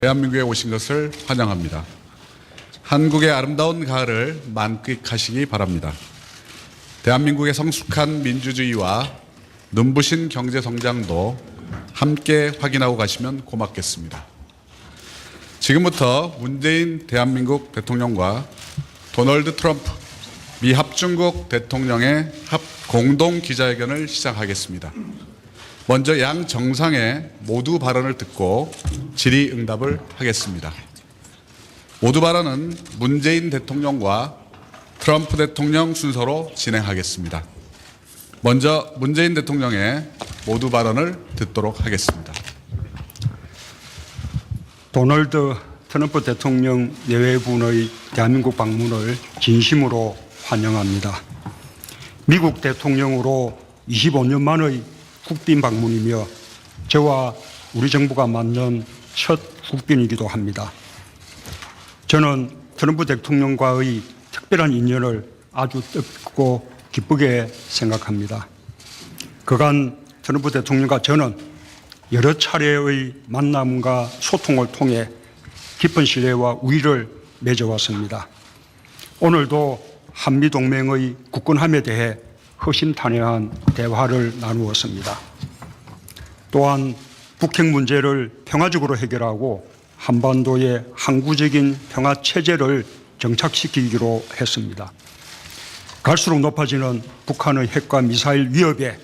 대한민국에 오신 것을 환영합니다. 한국의 아름다운 가을을 만끽하시기 바랍니다. 대한민국의 성숙한 민주주의와 눈부신 경제 성장도 함께 확인하고 가시면 고맙겠습니다. 지금부터 문재인 대한민국 대통령과 도널드 트럼프 미 합중국 대통령의 공동 기자회견을 시작하겠습니다. 먼저 양 정상의 모두 발언을 듣고 질의응답을 하겠습니다. 모두 발언은 문재인 대통령과 트럼프 대통령 순서로 진행하겠습니다. 먼저 문재인 대통령의 모두 발언을 듣도록 하겠습니다. 도널드 트럼프 대통령 내외분의 대한민국 방문을 진심으로 환영합니다. 미국 대통령으로 25년 만의 국빈 방문이며 저와 우리 정부가 맞는 첫 국빈이기도 합니다. 저는 트럼프 대통령과의 특별한 인연을 아주 뜻깊고 기쁘게 생각합니다. 그간 트럼프 대통령과 저는 여러 차례의 만남과 소통을 통해 깊은 신뢰와 우위를 맺어왔습니다. 오늘도 한미동맹의 굳건함에 대해 허심탄회한 대화를 나누었습니다. 또한 북핵 문제를 평화적으로 해결하고 한반도의 항구적인 평화 체제를 정착시키기로 했습니다. 갈수록 높아지는 북한의 핵과 미사일 위협에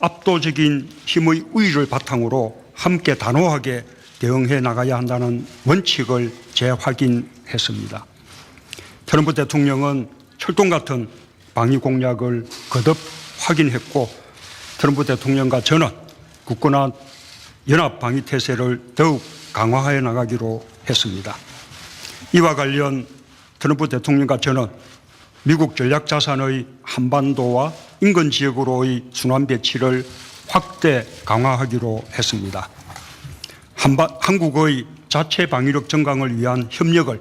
압도적인 힘의 우위를 바탕으로 함께 단호하게 대응해 나가야 한다는 원칙을 재확인했습니다. 트럼프 대통령은 철동 같은 방위 공약을 거듭 확인했고 트럼프 대통령과 저는 굳건한 연합 방위 태세를 더욱 강화해 나가기로 했습니다. 이와 관련 트럼프 대통령과 저는 미국 전략자산의 한반도와 인근 지역으로의 순환 배치를 확대 강화하기로 했습니다. 한국의 자체 방위력 증강을 위한 협력을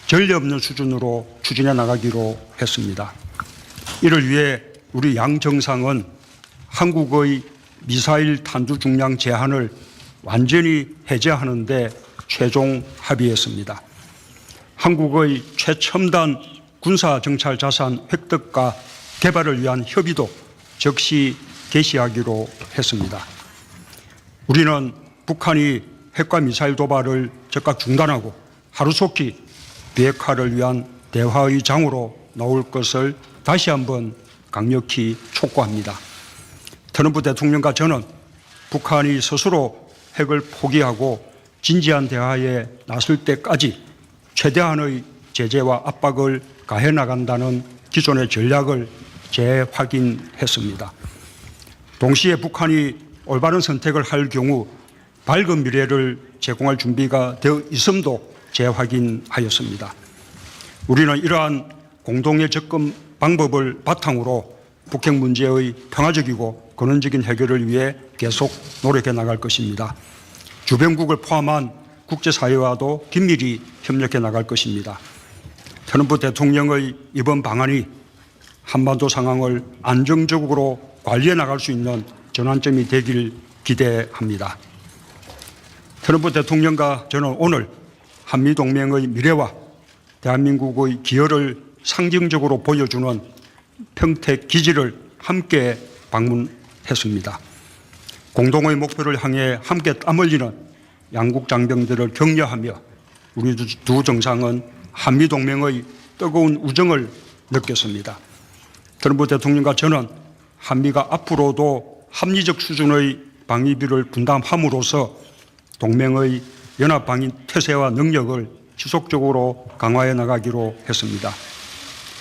전례 없는 수준으로 추진해 나가기로 했습니다. 이를 위해 우리 양 정상은 한국의 미사일 탄두 중량 제한을 완전히 해제하는 데 최종 합의했습니다. 한국의 최첨단 군사 정찰 자산 획득과 개발을 위한 협의도 즉시 개시하기로 했습니다. 우리는 북한이 핵과 미사일 도발을 즉각 중단하고 하루속히 비핵화를 위한 대화의 장으로 나올 것을 다시 한번 강력히 촉구합니다. 트럼프 대통령과 저는 북한이 스스로 핵을 포기하고 진지한 대화에 나설 때까지 최대한의 제재와 압박을 가해 나간다는 기존의 전략을 재확인했습니다. 동시에 북한이 올바른 선택을 할 경우 밝은 미래를 제공할 준비가 되어 있음도 재확인하였습니다. 우리는 이러한 공동의 접근 방법을 바탕으로 북핵 문제의 평화적이고 근원적인 해결을 위해 계속 노력해 나갈 것입니다. 주변국을 포함한 국제사회와도 긴밀히 협력해 나갈 것입니다. 트럼프 대통령의 이번 방안이 한반도 상황을 안정적으로 관리해 나갈 수 있는 전환점이 되길 기대합니다. 트럼프 대통령과 저는 오늘 한미동맹의 미래와 대한민국의 기여를 상징적으로 보여주는 평택 기지를 함께 방문했습니다. 공동의 목표를 향해 함께 땀 흘리는 양국 장병들을 격려하며 우리 두 정상은 한미동맹의 뜨거운 우정을 느꼈습니다. 트럼프 대통령과 저는 한미가 앞으로도 합리적 수준의 방위비를 분담함으로써 동맹의 연합 방위 태세와 능력을 지속적으로 강화해 나가기로 했습니다.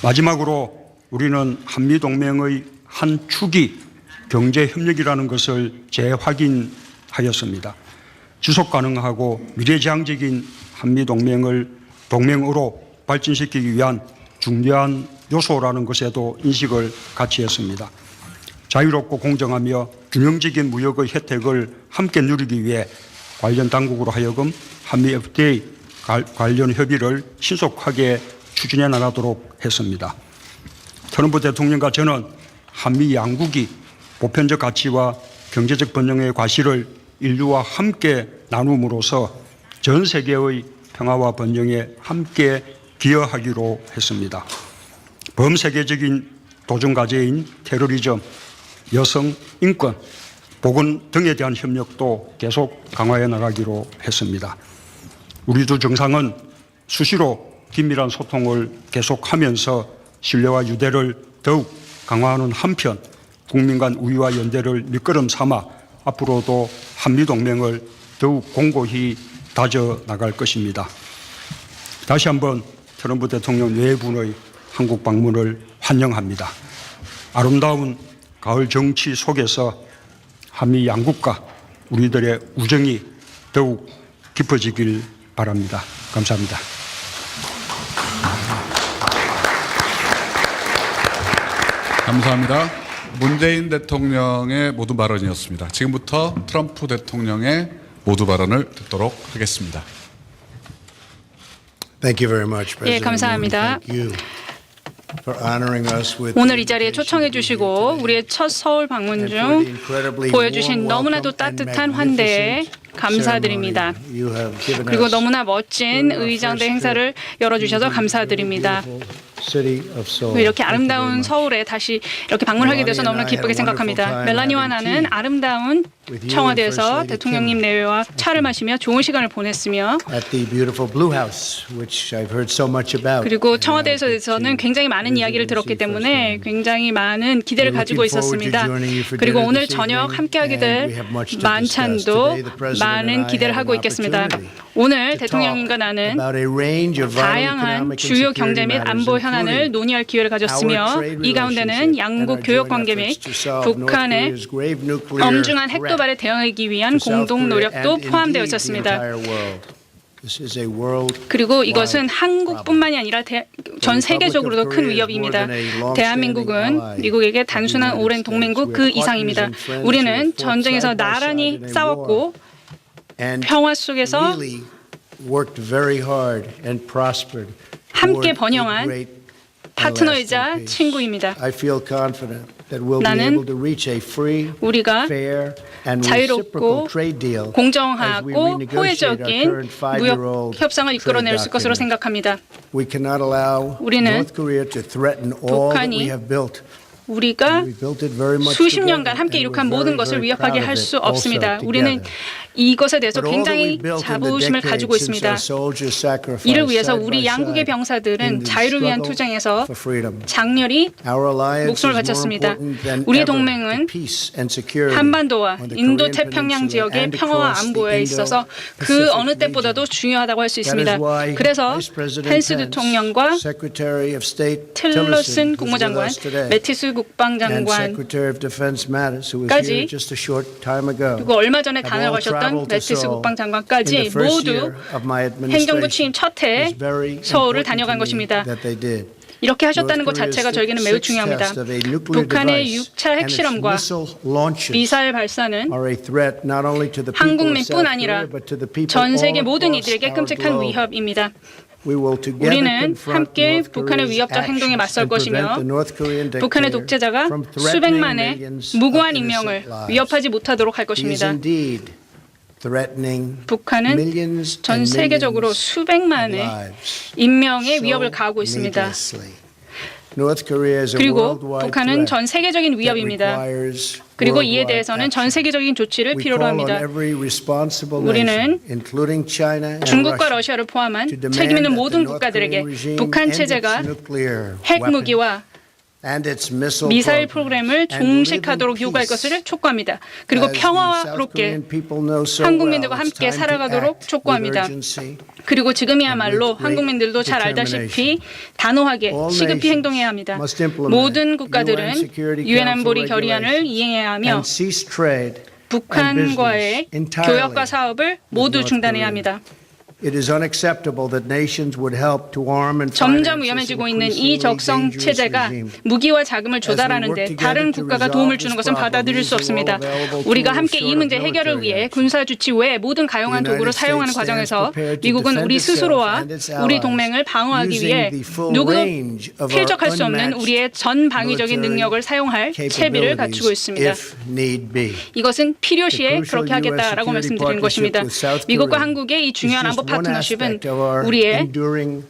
마지막으로 우리는 한미동맹의 한 축이 경제협력이라는 것을 재확인하였습니다. 지속가능하고 미래지향적인 한미동맹을 동맹으로 발전시키기 위한 중요한 요소라는 것에도 인식을 같이 했습니다. 자유롭고 공정하며 균형적인 무역의 혜택을 함께 누리기 위해 관련 당국으로 하여금 한미 FTA 관련 협의를 신속하게 추진해 나가도록 했습니다. 트럼프 대통령과 저는 한미 양국이 보편적 가치와 경제적 번영의 과실을 인류와 함께 나눔으로써 전 세계의 평화와 번영에 함께 기여하기로 했습니다. 범세계적인 도전과제인 테러리즘, 여성, 인권, 보건 등에 대한 협력도 계속 강화해 나가기로 했습니다. 우리 두 정상은 수시로 긴밀한 소통을 계속하면서 신뢰와 유대를 더욱 강화하는 한편 국민 간 우위와 연대를 밑거름 삼아 앞으로도 한미동맹을 더욱 공고히 다져나갈 것입니다. 다시 한번 트럼프 대통령 네 분의 한국 방문을 환영합니다. 아름다운 가을 정치 속에서 한미 양국과 우리들의 우정이 더욱 깊어지길 바랍니다. 감사합니다. 감사합니다. 문재인 대통령의 모두 발언이었습니다. 지금부터 트럼프 대통령의 모두 발언을 듣도록 하겠습니다. Thank you very much, 예, President. 감사합니다. Thank you for honoring us with 오늘 이 자리에 초청해 주시고 우리의 첫 서울 방문 중 보여주신 너무나도 따뜻한 환대에 감사드립니다. 그리고 너무나 멋진 의장대 행사를 열어주셔서 감사드립니다. 이렇게 아름다운 서울에 다시 이렇게 방문하게 돼서 너무나 기쁘게 생각합니다. 멜라니와 나는 아름다운 청와대에서 대통령님 내외와 차를 마시며 좋은 시간을 보냈으며 그리고 청와대에서는 굉장히 많은 이야기를 들었기 때문에 굉장히 많은 기대를 가지고 있었습니다. 그리고 오늘 저녁 함께하게 될 만찬도 많은 기대를 하고 있겠습니다. 오늘 대통령님과 나는 다양한 주요 경제 및 안보 현안을 논의할 기회를 가졌으며 이 가운데는 양국 교역 관계 및 북한의 엄중한 핵 도발에 대응하기 위한 공동 노력도 포함되어 있었습니다. 그리고 이것은 한국뿐만이 아니라 전 세계적으로도 큰 위협입니다. 대한민국은 미국에게 단순한 오랜 동맹국 그 이상입니다. 우리는 전쟁에서 나란히 싸웠고 평화 속에서 함께 번영한 파트너이자 친구입니다. 나는 우리가 자유롭고 공정하고 호혜적인 무역 협상을 이끌어낼 것으로 생각합니다. 우리는 북한이 우리가 수십 년간 함께 이룩한 모든 것을 위협하게 할 수 없습니다. 우리는 이것에 대해서 굉장히 자부심을 가지고 있습니다. 이를 위해서 우리 양국의 병사들은 자유를 위한 투쟁에서 장렬히 목숨을 바쳤습니다. 우리의 동맹은 한반도와 인도 태평양 지역의 평화와 안보에 있어서 그 어느 때보다도 중요하다고 할 수 있습니다. 그래서 펜스 대통령과 틸러슨 국무장관, 매티스 국방장관까지 그리고 얼마 전에 다녀가셨던 매티스 국방장관까지 모두 행정부 취임 첫 해에 서울을 다녀간 것입니다. 이렇게 하셨다는 것 자체가 저에게는 매우 중요합니다. 북한의 6차 핵실험과 미사일 발사는 한국민뿐 아니라 전 세계 모든 이들에게 끔찍한 위협입니다. 우리는 함께 북한의 위협적 행동에 맞설 것이며 북한의 독재자가 수백만의 무고한 인명을 위협하지 못하도록 할 것입니다. 북한은 전 세계적으로 수백만의 인명의 위협을 가하고 있습니다. 그리고 북한은 전 세계적인 위협입니다. 그리고 이에 대해서는 전 세계적인 조치를 필요로 합니다. 우리는 중국과 러시아를 포함한 책임 있는 모든 국가들에게 북한 체제가 핵무기와 미사일 프로그램을 종식하도록 요구할 것을 촉구합니다. 그리고 평화롭게 한국민들과 함께 살아가도록 촉구합니다. 그리고 지금이야말로 한국민들도 잘 알다시피 단호하게 시급히 행동해야 합니다. 모든 국가들은 유엔 안보리 결의안을 이행해야 하며 북한과의 교역과 사업을 모두 중단해야 합니다. It is unacceptable that nations would help to arm and 점점 finance this 위험해지고 있는 이 increasingly 적성 dangerous 체제가 regime. 무기와 자금을 조달하는데 다른 국가가 도움을 주는 것은 받아들일 수 없습니다. 우리가 함께 이 문제 해결을 위해 군사 조치 외에 모든 가용한 도구를 사용하는 과정에서 미국은 우리 스스로와 우리 동맹을 방어하기 위해 누구도 필적할 수 없는 우리의 전 방위적인 능력을 사용할 채비를 갖추고 있습니다. if need be. 이것은 필요시에 그렇게 하겠다라고 말씀드리는 것입니다. 미국과 한국의 이 중요한 안보 파트너십은 우리의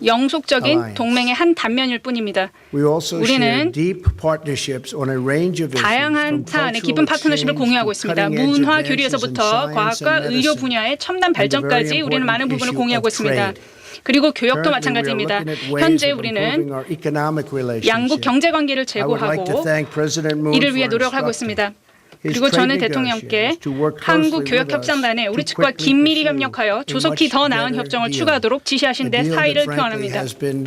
영속적인 동맹의 한 단면일 뿐입니다. We also share 우리는 deep partnerships on a range of issues, 다양한 from 사안의 cultural 깊은 파트너십을 exchange 공유하고 to 있습니다. cutting-edge 문화 advances 교류에서부터 in science 과학과 and 의료 medicine, 분야의 첨단 and the very 발전까지 우리는 important 많은 부분을 issue 공유하고 of 있습니다. trade. 그리고 교역도 Currently, we are 마찬가지입니다. looking at ways 현재 of 우리는 improving our economic relationship. 양국 경제 관계를 I would like to 제고하고 thank President Moon 이를 위해 for 노력하고 instructing 있습니다. his 그리고 저는 trade 대통령께 negotiators to work closely 한국 with 교역 us 협상단에 to 우리 측과 quickly 긴밀히 pursue 협력하여 a 조속히 much 더 나은 better 협정을 deal. 추구하도록 지시하신 A 데 deal that 사의를 frankly 표현합니다. has been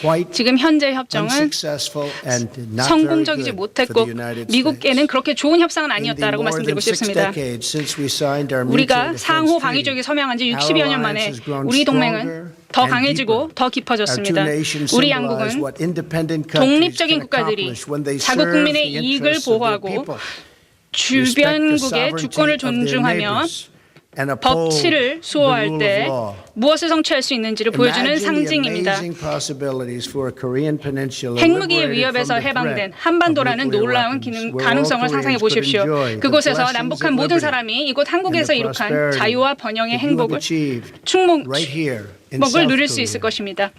quite 지금 현재 협정은 unsuccessful and not very 성공적이지 good 못했고 for the United States. 미국에는 그렇게 좋은 협상은 In the 아니었다라고 more 말씀드리고 than 6 싶습니다. decades since we signed our 우리가 mutual 상호 defense 방위조약에 treaty, 서명한 지 our 60여 년 alliance 만에 has grown 우리 동맹은 stronger 더 and 강해지고 deeper. 더 Our two 깊어졌습니다. nations 우리 symbolize 양국은 what independent countries 독립적인 can 국가들이 accomplish when they 자국 serve 국민의 the 이익을 interests of their 보호하고 people, respect the 주변국의 주권을 sovereignty of their 존중하며 neighbors, and uphold 법치를 the 수호할 rule 때 of law. 무엇을 성취할 수 있는지를 보여주는 Imagine the 상징입니다. amazing possibilities for a Korean peninsula 핵무기의 liberated 위협에서 from the 해방된 threat 한반도라는 of nuclear 놀라운 weapons, where all 가능성을 상상해 Koreans could 보십시오. enjoy the 그곳에서 blessings 남북한 of 모든 liberty 사람이 이곳 and 한국에서 the 이룩한 prosperity 자유와 번영의 that you have 행복을 achieved 충목 right here in 먹을 South 누릴 수 Korea. 있을 것입니다.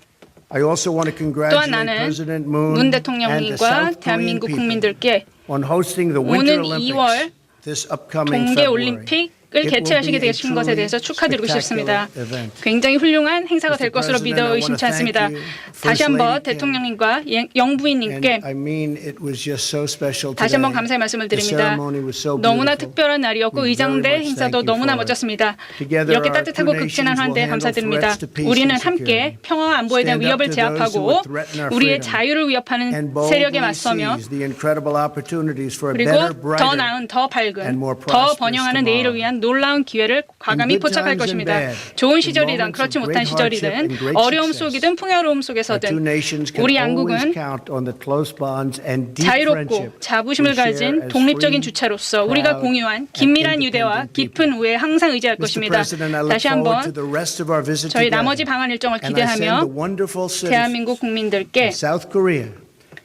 I also want to 또한 congratulate 나는 President 문 Moon and the 대통령님과 South Korean 대한민국 people 국민들께 on hosting the Winter 오는 Olympics 2월 this upcoming 동계 February. 올림픽을 It will 개최하시게 be a 되신 것에 대해서 truly 축하드리고 싶습니다. spectacular event. 굉장히 훌륭한 행사가 될 Mr. 것으로 President, 믿어 I 의심치 want to 않습니다. thank you, 다시 First 한번 Lady Kim. 대통령님과 And 영부인님께 I mean, it was just so special 다시 한번 today. 감사의 말씀을 The 드립니다. ceremony was so 너무나 beautiful. 특별한 날이었고 We very 의장대 much 행사도 thank you 너무나 for it. 멋졌습니다. Together, 이렇게 our 따뜻하고 two 극진한 nations will 환대에 handle 감사드립니다. threats to peace 우리는 and 함께 security. 평화와 안보에 대한 Stand up 위협을 to those who 제압하고 would threaten our 우리의 freedom 자유를 위협하는 and 세력에 boldly 맞서며 seize the incredible opportunities for a 그리고 better, 더 brighter, 나은, 더 밝은, and more 더 prosperous 번영하는 내일을 tomorrow. 위한 놀라운 기회를 과감히 In good 포착할 times and 것입니다. bad, 좋은 in 시절이든 moments 그렇지 of 못한 great hardship 시절이든 and great 어려움 success, 속이든 풍요로움 our two 속에서든 nations can 우리 always 양국은 count on the close bonds and deep 자유롭고 friendship 자부심을 we share 가진 as 독립적인 free, 주체로서 우리가 proud, 공유한 and 긴밀한 유대와 independent 깊은 우애에 항상 의지할 Mr. 것입니다. President, I look 다시 forward 한번 to the rest of our visit 저희 together. 나머지 방한 일정을 And I send the 기대하며 wonderful citizens 대한민국 국민들께 of South Korea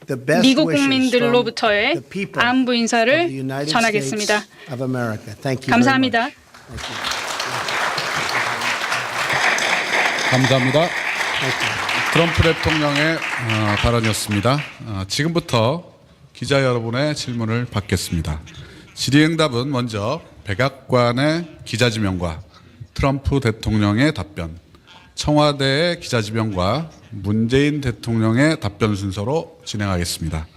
the best 미국 wishes from 국민들로부터의 the people 안부 of 인사를 the United 전하겠습니다. States of America. Thank you very 감사합니다. much. 감사합니다. 트럼프 대통령의 발언이었습니다. 지금부터 기자 여러분의 질문을 받겠습니다. 질의응답은 먼저 백악관의 기자지명과 트럼프 대통령의 답변, 청와대의 기자지명과 문재인 대통령의 답변 순서로 진행하겠습니다.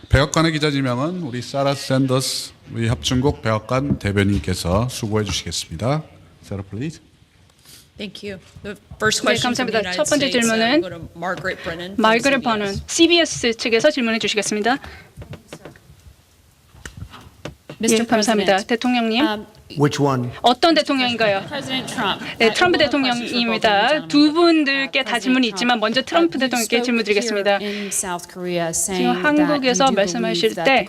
백악관의 기자지명은 우리 사라 샌더스 우리 합중국 백악관 대변인께서 수고해 주시겠습니다. Sarah, please. Thank you. The first 네, question from the 감사합니다. United 첫 번째 States 질문은 go to Margaret Brennan. from 마이그렛 CBS. 버넌 CBS 측에서 질문해 주시겠습니다. 예, 감사합니다. 대통령님, Which one? 어떤 대통령인가요? President Trump. 네, 트럼프 대통령입니다. 두 분들께 다 질문이 있지만 먼저 트럼프 대통령께 질문 드리겠습니다. 지금 한국에서 말씀하실 때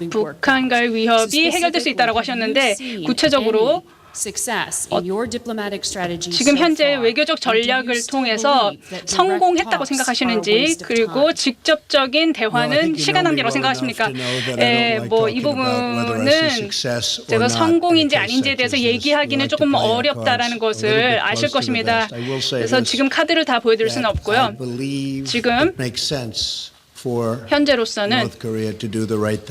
북한과의 위협이 해결될 수 있다고 하셨는데 구체적으로 지금 현재 외교적 전략을 통해서 성공했다고 생각하시는지 그리고 직접적인 대화는 시간 낭비라고 생각하십니까? 이 부분은 제가 성공인지 아닌지에 대해서 얘기하기는 조금 어렵다라는 것을 아실 것입니다. 그래서 지금 카드를 다 보여드릴 수는 없고요. 지금 현재로서는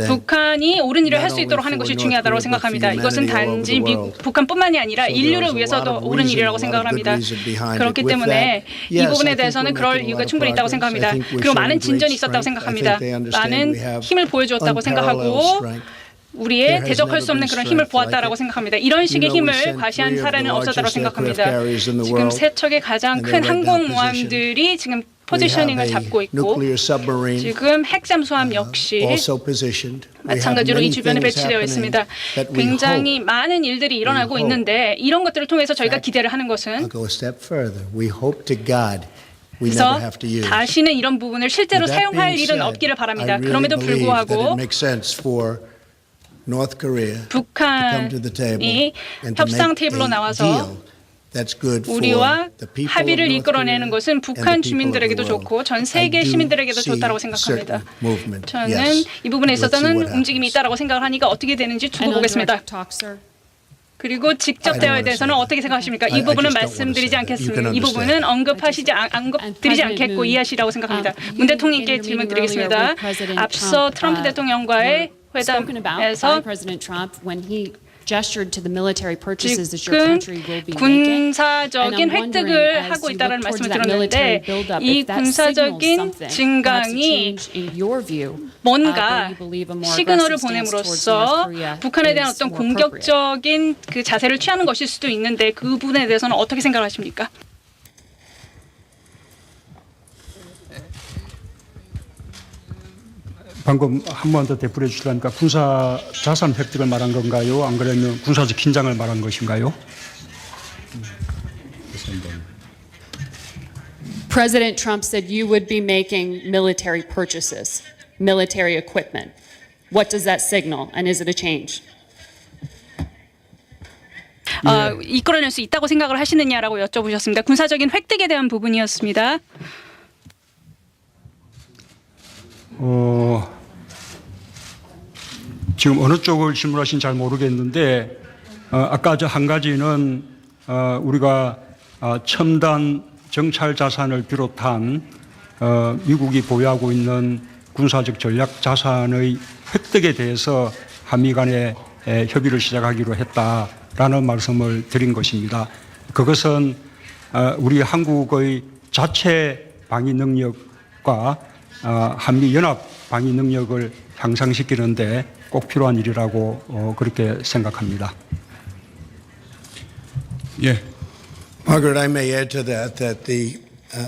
북한이 옳은 일을 할 수 있도록 하는 것이 중요하다고 생각합니다. 이것은 단지 북한뿐만이 아니라 인류를 위해서도 옳은 일이라고 생각을 합니다. 그렇기 때문에 이 부분에 대해서는 그럴 이유가 충분히 있다고 생각합니다. 그리고 많은 진전이 있었다고 생각합니다. 많은 힘을 보여주었다고 생각하고 우리의 대적할 수 없는 그런 힘을 보았다라고 생각합니다. 이런 식의 힘을 과시한 사례는 없었다고 생각합니다. 지금 세 척의 가장 큰 항공모함들이 지금 포지셔닝을 잡고 있고 nuclear submarine 지금 핵 잠수함 역시 also positioned. We have 마찬가지로 이 many 주변에 things 배치되어 happening 있습니다. that we 굉장히 hope. 많은 일들이 일어나고 hope 있는데 이런 것들을 통해서 저희가 기대를 하는 것은 I'll go a step further. We hope to God we 그래서 never have to use. 다시는 이런 부분을 실제로 With that 사용할 being 일은 said, 없기를 I 바랍니다. really 그럼에도 believe that it 불구하고 makes sense for North Korea to come to the table 북한이 and to 협상 make 테이블로 a 나와서 deal that's good for 우리와 the people of 합의를 North 이끌어내는 Korea 것은 and the 북한 people of the 주민들에게도 world. 좋고 전 I 세계 do 시민들에게도 see 좋다고 생각합니다. certain movement. 저는 Yes. 이 부분에 Let's see 있어서는 what 움직임이 happens. 있다고 생각을 하니까 어떻게 되는지 두고 And on 보겠습니다. direct talk, sir. 그리고 직접 I don't 대화에 wanna 대해서는 say that. 어떻게 생각하십니까? I 이 부분은 just don't wanna 말씀드리지 say that. You 않겠습니다. can 이 부분은 언급드리지 President 않겠고 Moon, 이해하시라고 생각합니다. you 문 대통령께 in your 질문 meeting earlier 드리겠습니다. with President 앞서 Trump, 트럼프 대통령과의 spoken about by 회담에서 President Trump when he gestured to the military purchases that your 지금 country will be making. 군사적인 And I'm wondering, 획득을 as 하고 you 있다는 look 말씀을 towards that military 들었는데 buildup, 이 if that signals 군사적인 something, perhaps a 증강이 change in your view, 뭔가 where you believe a more 시그널을 aggressive stance towards 보냄으로써 North Korea 북한에 대한 is 어떤 more appropriate. 공격적인 그 자세를 취하는 것일 수도 있는데 그 부분에 대해서는 어떻게 생각하십니까? 방금 한 번 더 되풀이해 주시려니까 군사 자산 획득을 말한 건가요? 안 그러면 군사적 긴장을 말한 것인가요? President Trump said you would be making military purchases, military equipment. What does that signal, and is it a change? 이끌어낼 수 있다고 생각을 하시느냐라고 여쭤보셨습니다. 군사적인 획득에 대한 부분이었습니다. 지금 어느 쪽을 질문하신지 잘 모르겠는데 아까 저 한 가지는 우리가 첨단 정찰 자산을 비롯한 미국이 보유하고 있는 군사적 전략 자산의 획득에 대해서 한미 간에 협의를 시작하기로 했다라는 말씀을 드린 것입니다. 그것은 우리 한국의 자체 방위 능력과 한미 연합 방위 능력을 향상시키는데 꼭 필요한 일이라고 그렇게 생각합니다. 예, Margaret, I may add to that the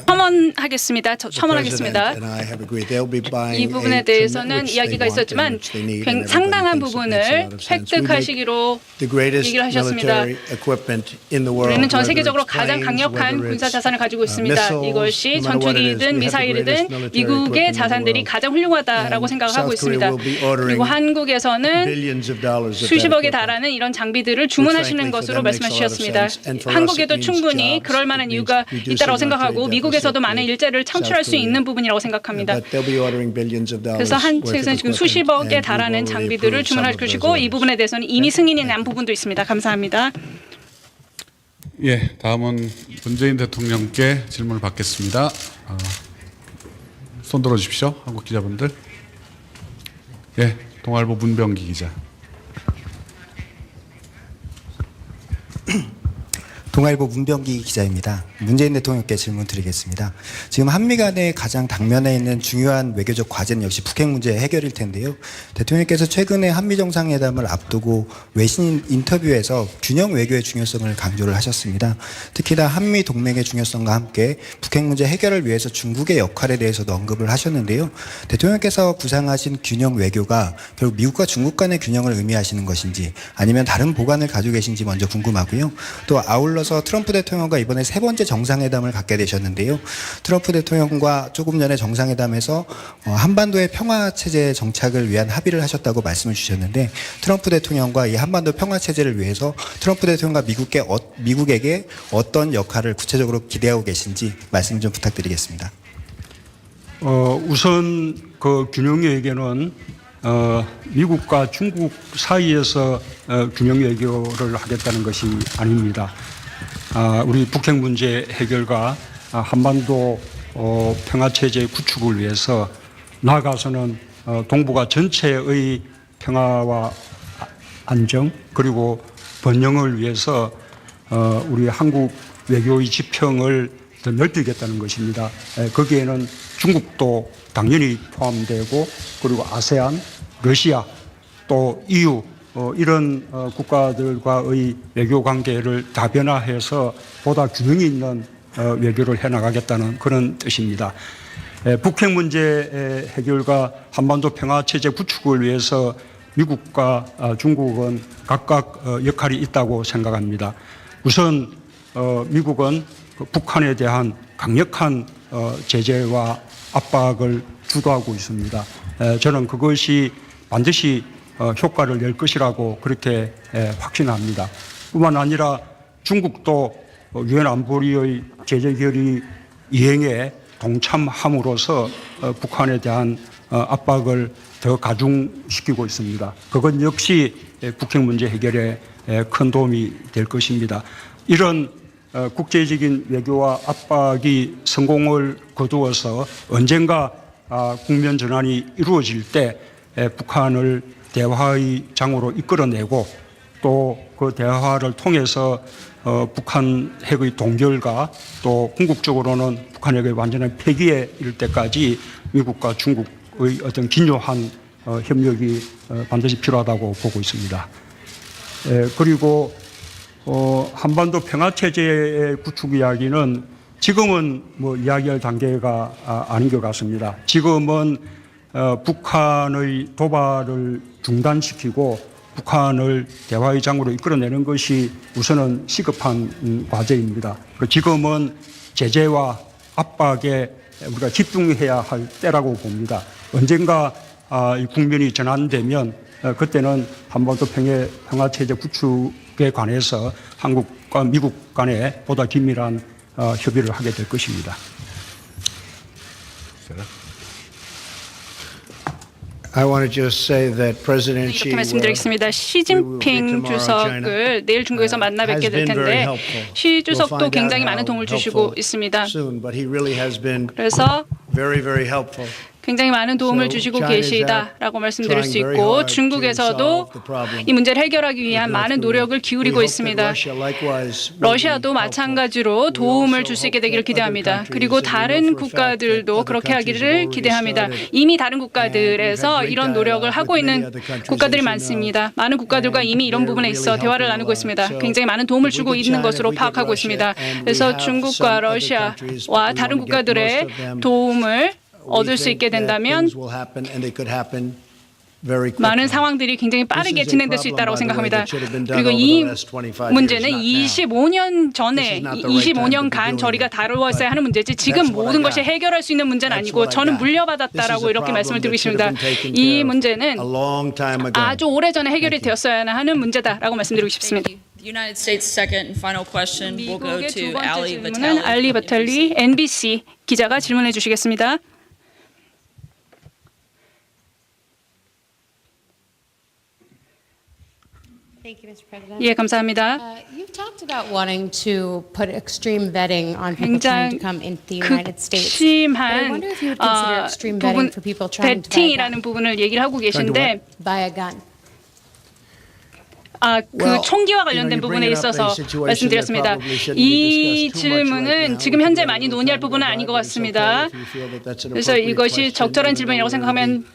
첨언하겠습니다. the 첨언하겠습니다. president and I have agreed they'll be buying 이 부분에 a 대해서는 which they 이야기가 want and 있었지만 which they need, and everybody 상당한 thinks it makes a 부분을 lot of sense. We make 획득하시기로 the greatest 얘기를 하셨습니다. military equipment in the world. 우리는 전 whether 세계적으로 it's 가장 planes, 강력한 whether 군사 it's, 자산을 가지고 있습니다. missiles, 이것이 no matter what it is, we 전투기든 have the 미사일이든 greatest military 미국의 equipment in the 자산들이 world. 가장 훌륭하다라고 And 생각을 하고 South Korea 있습니다. will be ordering 그리고 한국에서는 billions of dollars of that 수십억에 equipment. 달하는 이런 장비들을 주문하시는 frankly, for 것으로 them makes a lot of 말씀하셨습니다. sense. And for us, 한국에도 it means 충분히 jobs. 그럴 만한 It means 이유가 reducing 있다고 our 생각하고 trade 미국에서도 deficit 많은 with 일자리를 창출할 South 수 Korea. 있는 부분이라고 생각합니다. But they'll be ordering billions of dollars 그래서 worth of 한측에서는 지금 equipment, 수십억에 and we've 달하는 already 장비들을 approved some 주문할 of those 것이고 이 orders. 부분에 대해서는 이미 승인이 난 부분도 있습니다. 감사합니다. 예, 다음은 문재인 대통령께 질문을 받겠습니다. 손 들어주십시오, 한국 기자분들. 예, 동아일보 문병기 기자. 동아일보 문병기 기자입니다. 문재인 대통령께 질문 드리겠습니다. 지금 한미 간의 가장 당면에 있는 중요한 외교적 과제는 역시 북핵 문제 해결일 텐데요. 대통령께서 최근에 한미 정상회담을 앞두고 외신 인터뷰에서 균형 외교의 중요성을 강조를 하셨습니다. 특히나 한미 동맹의 중요성과 함께 북핵 문제 해결을 위해서 중국의 역할에 대해서도 언급을 하셨는데요. 대통령께서 구상하신 균형 외교가 결국 미국과 중국 간의 균형을 의미하시는 것인지 아니면 다른 보관을 가지고 계신지 먼저 궁금하고요. 또 아울러서 트럼프 대통령과 이번에 세 번째 정상회담을 갖게 되셨는데요. 트럼프 대통령과 조금 전에 정상회담에서 한반도의 평화체제 정착을 위한 합의를 하셨다고 말씀을 주셨는데 트럼프 대통령과 이 한반도 평화체제를 위해서 트럼프 대통령과 미국에게 어떤 역할을 구체적으로 기대하고 계신지 말씀 좀 부탁드리겠습니다. 우선 그 균형 외교는 미국과 중국 사이에서 균형 외교를 하겠다는 것이 아닙니다. 우리 북핵 문제 해결과 한반도 평화체제 구축을 위해서 나아가서는 동북아 전체의 평화와 안정 그리고 번영을 위해서 우리 한국 외교의 지평을 더 넓히겠다는 것입니다. 거기에는 중국도 당연히 포함되고 그리고 아세안, 러시아 또 EU 이런 국가들과의 외교 관계를 다변화해서 보다 균형이 있는 외교를 해나가겠다는 그런 뜻입니다. 북핵 문제 해결과 한반도 평화체제 구축을 위해서 미국과 중국은 각각 역할이 있다고 생각합니다. 우선 미국은 북한에 대한 강력한 제재와 압박을 주도하고 있습니다. 저는 그것이 반드시 효과를 낼 것이라고 그렇게 확신합니다. 뿐만 아니라 중국도 유엔 안보리의 제재 결의 이행에 동참함으로써 북한에 대한 압박을 더 가중시키고 있습니다. 그건 역시 북핵 문제 해결에 큰 도움이 될 것입니다. 이런 국제적인 외교와 압박이 성공을 거두어서 언젠가 국면 전환이 이루어질 때 북한을 대화의 장으로 이끌어내고 또 그 대화를 통해서 북한 핵의 동결과 또 궁극적으로는 북한 핵의 완전한 폐기에 이를 때까지 미국과 중국의 어떤 긴요한 협력이 반드시 필요하다고 보고 있습니다. 그리고 한반도 평화체제의 구축 이야기는 지금은 뭐 이야기할 단계가 아닌 것 같습니다. 지금은 북한의 도발을 중단시키고 북한을 대화의 장으로 이끌어내는 것이 우선은 시급한 과제입니다. 지금은 제재와 압박에 우리가 집중해야 할 때라고 봅니다. 언젠가 이 국면이 전환되면 그때는 한반도 평화체제 구축에 관해서 한국과 미국 간에 보다 긴밀한 협의를 하게 될 것입니다. I want to just say that President Xi 이렇게 말씀드리겠습니다. 시진핑 주석을 내일 중국에서 만나 뵙게 될 텐데 시 주석도 굉장히 많은 도움을 주시고 있습니다. 그래서 굉장히 많은 도움을 주시고 계시다라고 말씀드릴 수 있고 중국에서도 이 문제를 해결하기 위한 많은 노력을 기울이고 있습니다. 러시아도 마찬가지로 도움을 줄 수 있게 되기를 기대합니다. 그리고 다른 국가들도 그렇게 하기를 기대합니다. 이미 다른 국가들에서 이런 노력을 하고 있는 국가들이 많습니다. 많은 국가들과 이미 이런 부분에 있어 대화를 나누고 있습니다. 굉장히 많은 도움을 주고 있는 것으로 파악하고 있습니다. 그래서 중국과 러시아와 다른 국가들의 도움을 얻을 수 있게 된다면 많은 상황들이 굉장히 빠르게 진행될 수 있다고 생각합니다. 그리고 이 문제는 25년 전에 25년간 저희가 다루었어야 하는 문제지 지금 모든 것이 해결할 수 있는 문제는 아니고 저는 물려받았다라고 이렇게 말씀을 드리고 있습니다. 이 문제는 아주 오래전에 해결이 되었어야 하는 문제다라고 말씀드리고 싶습니다. United States second and final question will go 미국의 두 to 번째 Ali 질문은 Vitale. 알리 바탈리 NBC 기자가 질문해 주시겠습니다. Thank you, Mr. President. 예, 감사합니다. You've talked about wanting to put extreme vetting on people trying to come into the United States. But I 극심한 wonder if you would consider extreme 부분 vetting for people trying to 베팅이라는 부분을 얘기를 하고 계신데 buy a gun. 그 총기와 관련된 부분에 있어서 말씀드렸습니다. 이 질문은 지금 현재 많이 논의할 부분은 아닌 것 같습니다. 그래서 이것이 적절한 질문이라고 생각하면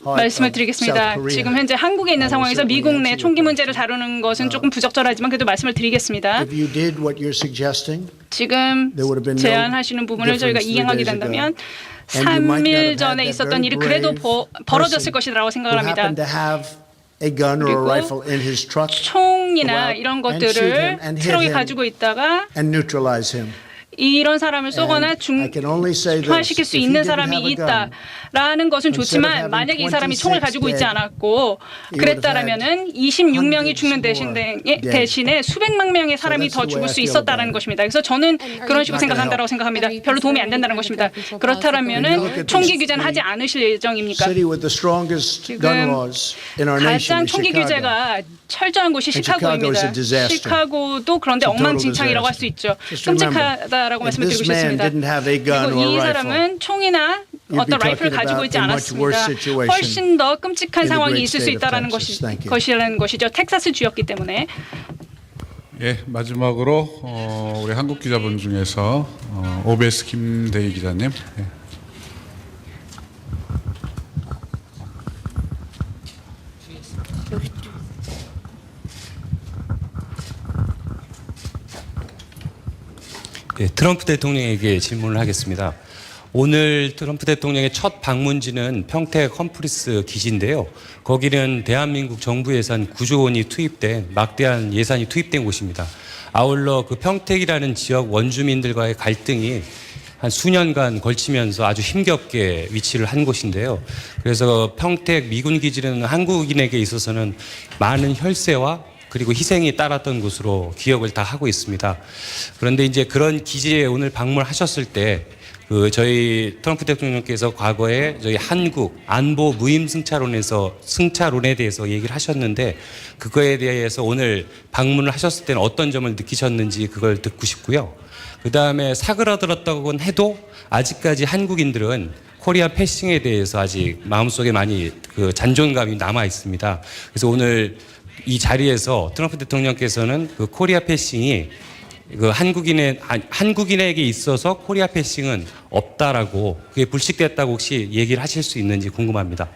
말씀을 드리겠습니다. 지금 현재 한국에 있는 상황에서 미국 내 총기 문제를 다루는 것은 조금 부적절하지만 그래도 말씀을 드리겠습니다. 지금 제안하시는 부분을 저희가 이행하게 된다면 3일 전에 있었던 일이 그래도 벌어졌을 것이라고 생각을 합니다. 그리고 총이나 이런 것들을 트럭에 가지고 있다가 이런 사람을 쏘거나 중화시킬 수 있는 사람이 있다라는 것은 좋지만 만약에 이 사람이 총을 가지고 있지 않았고 그랬다라면은 26명이 죽는 대신에 수백만 명의 사람이 더 죽을 수 있었다라는 것입니다. 그래서 저는 그런 식으로 생각한다라고 생각합니다. 별로 도움이 안 된다는 것입니다. 그렇다면은 총기 규제는 하지 않으실 예정입니까? 지금 가장 총기 규제가 철저한 곳이 시카고입니다. 시카고도 그런데 엉망진창이라고 할 수 있죠. 끔찍하다라고 말씀을 드리고 싶습니다. 그리고 이 사람은 총이나 어떤 라이플을 가지고 있지 않았습니다. 훨씬 더 끔찍한 상황이 있을 수 있다는 것이라는 것이죠. 텍사스 주였기 때문에. 예, 마지막으로 우리 한국 기자분 중에서 OBS 김대희 기자님. 예. 네, 트럼프 대통령에게 질문을 하겠습니다. 오늘 트럼프 대통령의 첫 방문지는 평택 험프리스 기지인데요. 거기는 대한민국 정부 예산 9조 원이 투입된 막대한 예산이 투입된 곳입니다. 아울러 그 평택이라는 지역 원주민들과의 갈등이 한 수년간 걸치면서 아주 힘겹게 위치를 한 곳인데요. 그래서 평택 미군 기지는 한국인에게 있어서는 많은 혈세와 그리고 희생이 따랐던 곳으로 기억을 다 하고 있습니다. 그런데 이제 그런 기지에 오늘 방문하셨을 때 저희 트럼프 대통령께서 과거에 저희 한국 안보 무임 승차론에 대해서 얘기를 하셨는데 그거에 대해서 오늘 방문을 하셨을 때는 어떤 점을 느끼셨는지 그걸 듣고 싶고요. 그 다음에 사그라들었다고는 해도 아직까지 한국인들은 코리아 패싱에 대해서 아직 마음속에 많이 그 잔존감이 남아 있습니다. 그래서 오늘 이 자리에서 트럼프 대통령께서는 그 코리아 패싱이 그 한국인에게 있어서 코리아 패싱은 없다라고 그게 불식됐다고 혹시 얘기를 하실 수 있는지 궁금합니다.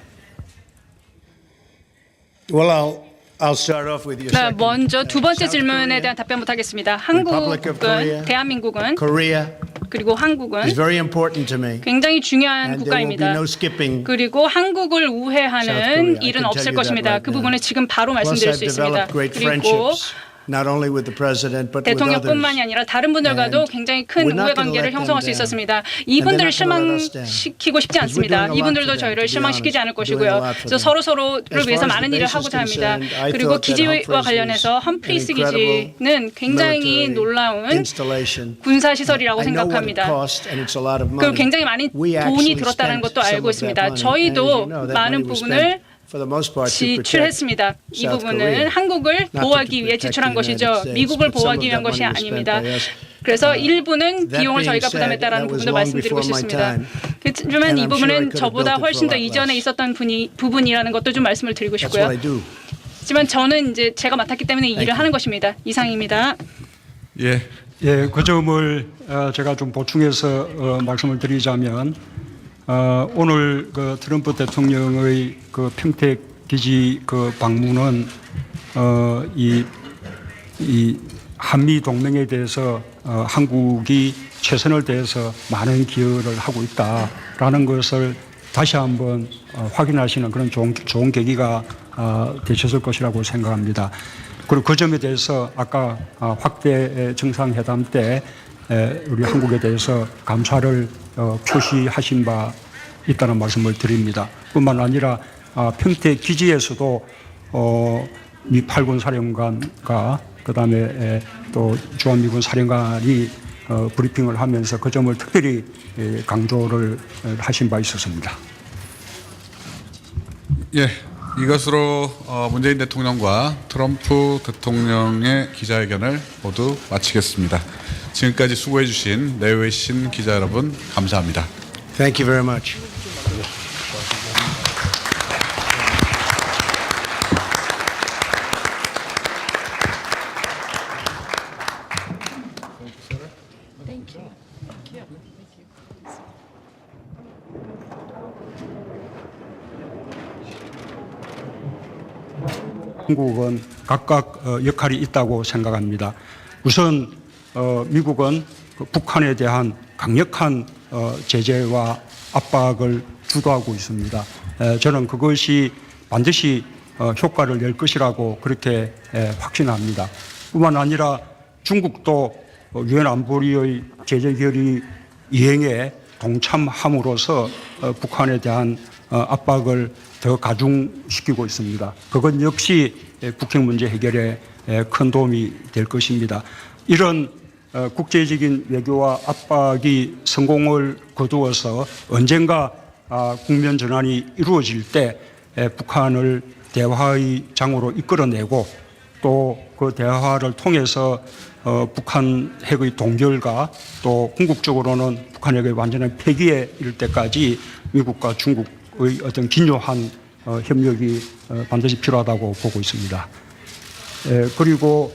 Well, I'll start off with your second. 먼저 두 번째 South 질문에 Korea, 대한 답변부터 하겠습니다. Republic of Korea, 한국은, 대한민국은, Korea 그리고 한국은 is very important to me. 굉장히 중요한 And there will be 국가입니다. no skipping. 그리고 한국을 South 우회하는 Korea. I 일은 can 없을 tell you 것입니다. that right 그 now. 부분은 지금 바로 Plus, 말씀드릴 I've 수 있습니다. developed great 그리고 friendships, not only with the president, but with 대통령뿐만이 others. 아니라 다른 분들과도 And 굉장히 큰 we're not 우애 gonna 관계를 let them 형성할 수 down. 있었습니다. And 이분들을 they're not gonna let us down. 실망시키고 싶지 Because we're doing 않습니다. a lot 이분들도 for them, 저희를 to be 실망시키지 honest. 않을 Doing a 것이고요. lot for 그래서 them. 서로를 As 위해서 far as 많은 the 일을 base is 하고자 합니다. concerned, I 그리고 thought that 기지와 Humphreys 관련해서 was 험프리스 an incredible 기지는 굉장히 military 놀라운 installation. 군사시설이라고 I know what it 생각합니다. cost, and it's a lot of 그 money. 굉장히 많이 We 돈이 actually 들었다는 spent 것도 some 알고 of that 있습니다. money. And as 저희도 you know, that 많은 money was 부분을 spent for the most part to protect 지출했습니다. 이 South 부분은 Korea, 한국을 not to 보호하기 위해 protect 지출한 the United 것이죠. States, 미국을 but some 보호하기 of 위한 that 것이 money was spent 아닙니다. by us. 그래서 일부는 that 비용을 being 저희가 said, 부담했다라는 that was 부분도 long 말씀드리고 before my 싶습니다. time. 그렇지만 And 이 I'm sure I 부분은 could have 저보다 built it 훨씬 for 더 a lot 이전에 less. 있었던 부분이라는 것도 좀 말씀을 드리고 That's 싶고요. what I do. 하지만 저는 이제 제가 맡았기 때문에 이 일을 하는 것입니다. 이상입니다. 예, 예, 그 점을 제가 좀 보충해서 말씀을 드리자면 오늘 그 트럼프 대통령의 그 평택 기지 그 방문은 이 한미 동맹에 대해서 한국이 최선을 다해서 많은 기여를 하고 있다라는 것을 다시 한번 확인하시는 그런 좋은 계기가 되셨을 것이라고 생각합니다. 그리고 그 점에 대해서 아까 확대 정상회담 때 우리 한국에 대해서 감사를 표시하신 바 있다는 말씀을 드립니다. 뿐만 아니라 평택 기지에서도 미 8군 사령관과 그다음에 또 주한미군 사령관이 브리핑을 하면서 그 점을 특별히 강조를 하신 바 있었습니다. 예. 이것으로 문재인 대통령과 트럼프 대통령의 기자회견을 모두 마치겠습니다. 지금까지 수고해 주신 내외신 기자 여러분 감사합니다. Thank you very much. 한국은 각각 역할이 있다고 생각합니다. 우선 미국은 북한에 대한 강력한 제재와 압박을 주도하고 있습니다. 저는 그것이 반드시 효과를 낼 것이라고 그렇게 확신합니다. 뿐만 아니라 중국도 유엔 안보리의 제재 결의 이행에 동참함으로써 북한에 대한 압박을 더 가중시키고 있습니다. 그건 역시 북핵 문제 해결에 큰 도움이 될 것입니다. 이런 국제적인 외교와 압박이 성공을 거두어서 언젠가 국면 전환이 이루어질 때 북한을 대화의 장으로 이끌어내고 또 그 대화를 통해서 북한 핵의 동결과 또 궁극적으로는 북한 핵의 완전한 폐기에 이를 때까지 미국과 중국의 어떤 긴요한 협력이 반드시 필요하다고 보고 있습니다. 그리고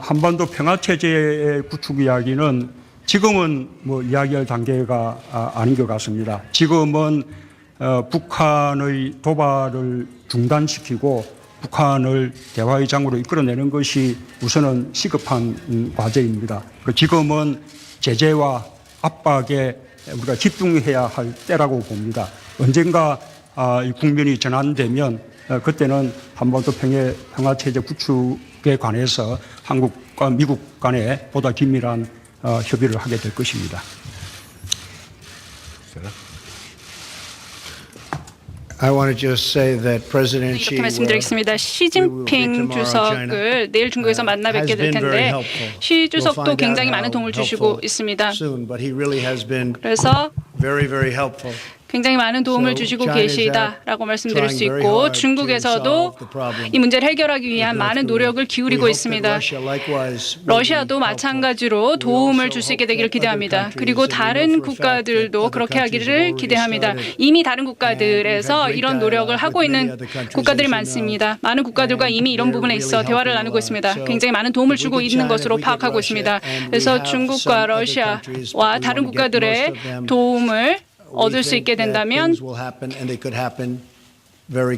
한반도 평화체제의 구축 이야기는 지금은 뭐 이야기할 단계가 아닌 것 같습니다. 지금은 북한의 도발을 중단시키고 북한을 대화의 장으로 이끌어내는 것이 우선은 시급한 과제입니다. 지금은 제재와 압박에 우리가 집중해야 할 때라고 봅니다. 언젠가 이 국면이 전환되면 그때는 한반도 평화체제 구축에 관해서 한국과 미국 간에 보다 긴밀한 협의를 하게 될 것입니다. I want to just say that President Xi 이렇게 말씀드리겠습니다. 시진핑 주석을 내일 중국에서 만나 뵙게 될 텐데 시 주석도 굉장히 많은 도움을 주시고 있습니다. 그래서 굉장히 많은 도움을 주시고 계시다라고 말씀드릴 수 있고 중국에서도 이 문제를 해결하기 위한 많은 노력을 기울이고 있습니다. 러시아도 마찬가지로 도움을 줄 수 있게 되기를 기대합니다. 그리고 다른 국가들도 그렇게 하기를 기대합니다. 이미 다른 국가들에서 이런 노력을 하고 있는 국가들이 많습니다. 많은 국가들과 이미 이런 부분에 있어 대화를 나누고 있습니다. 굉장히 많은 도움을 주고 있는 것으로 파악하고 있습니다. 그래서 중국과 러시아와 다른 국가들의 도움을 얻을 수 있게 된다면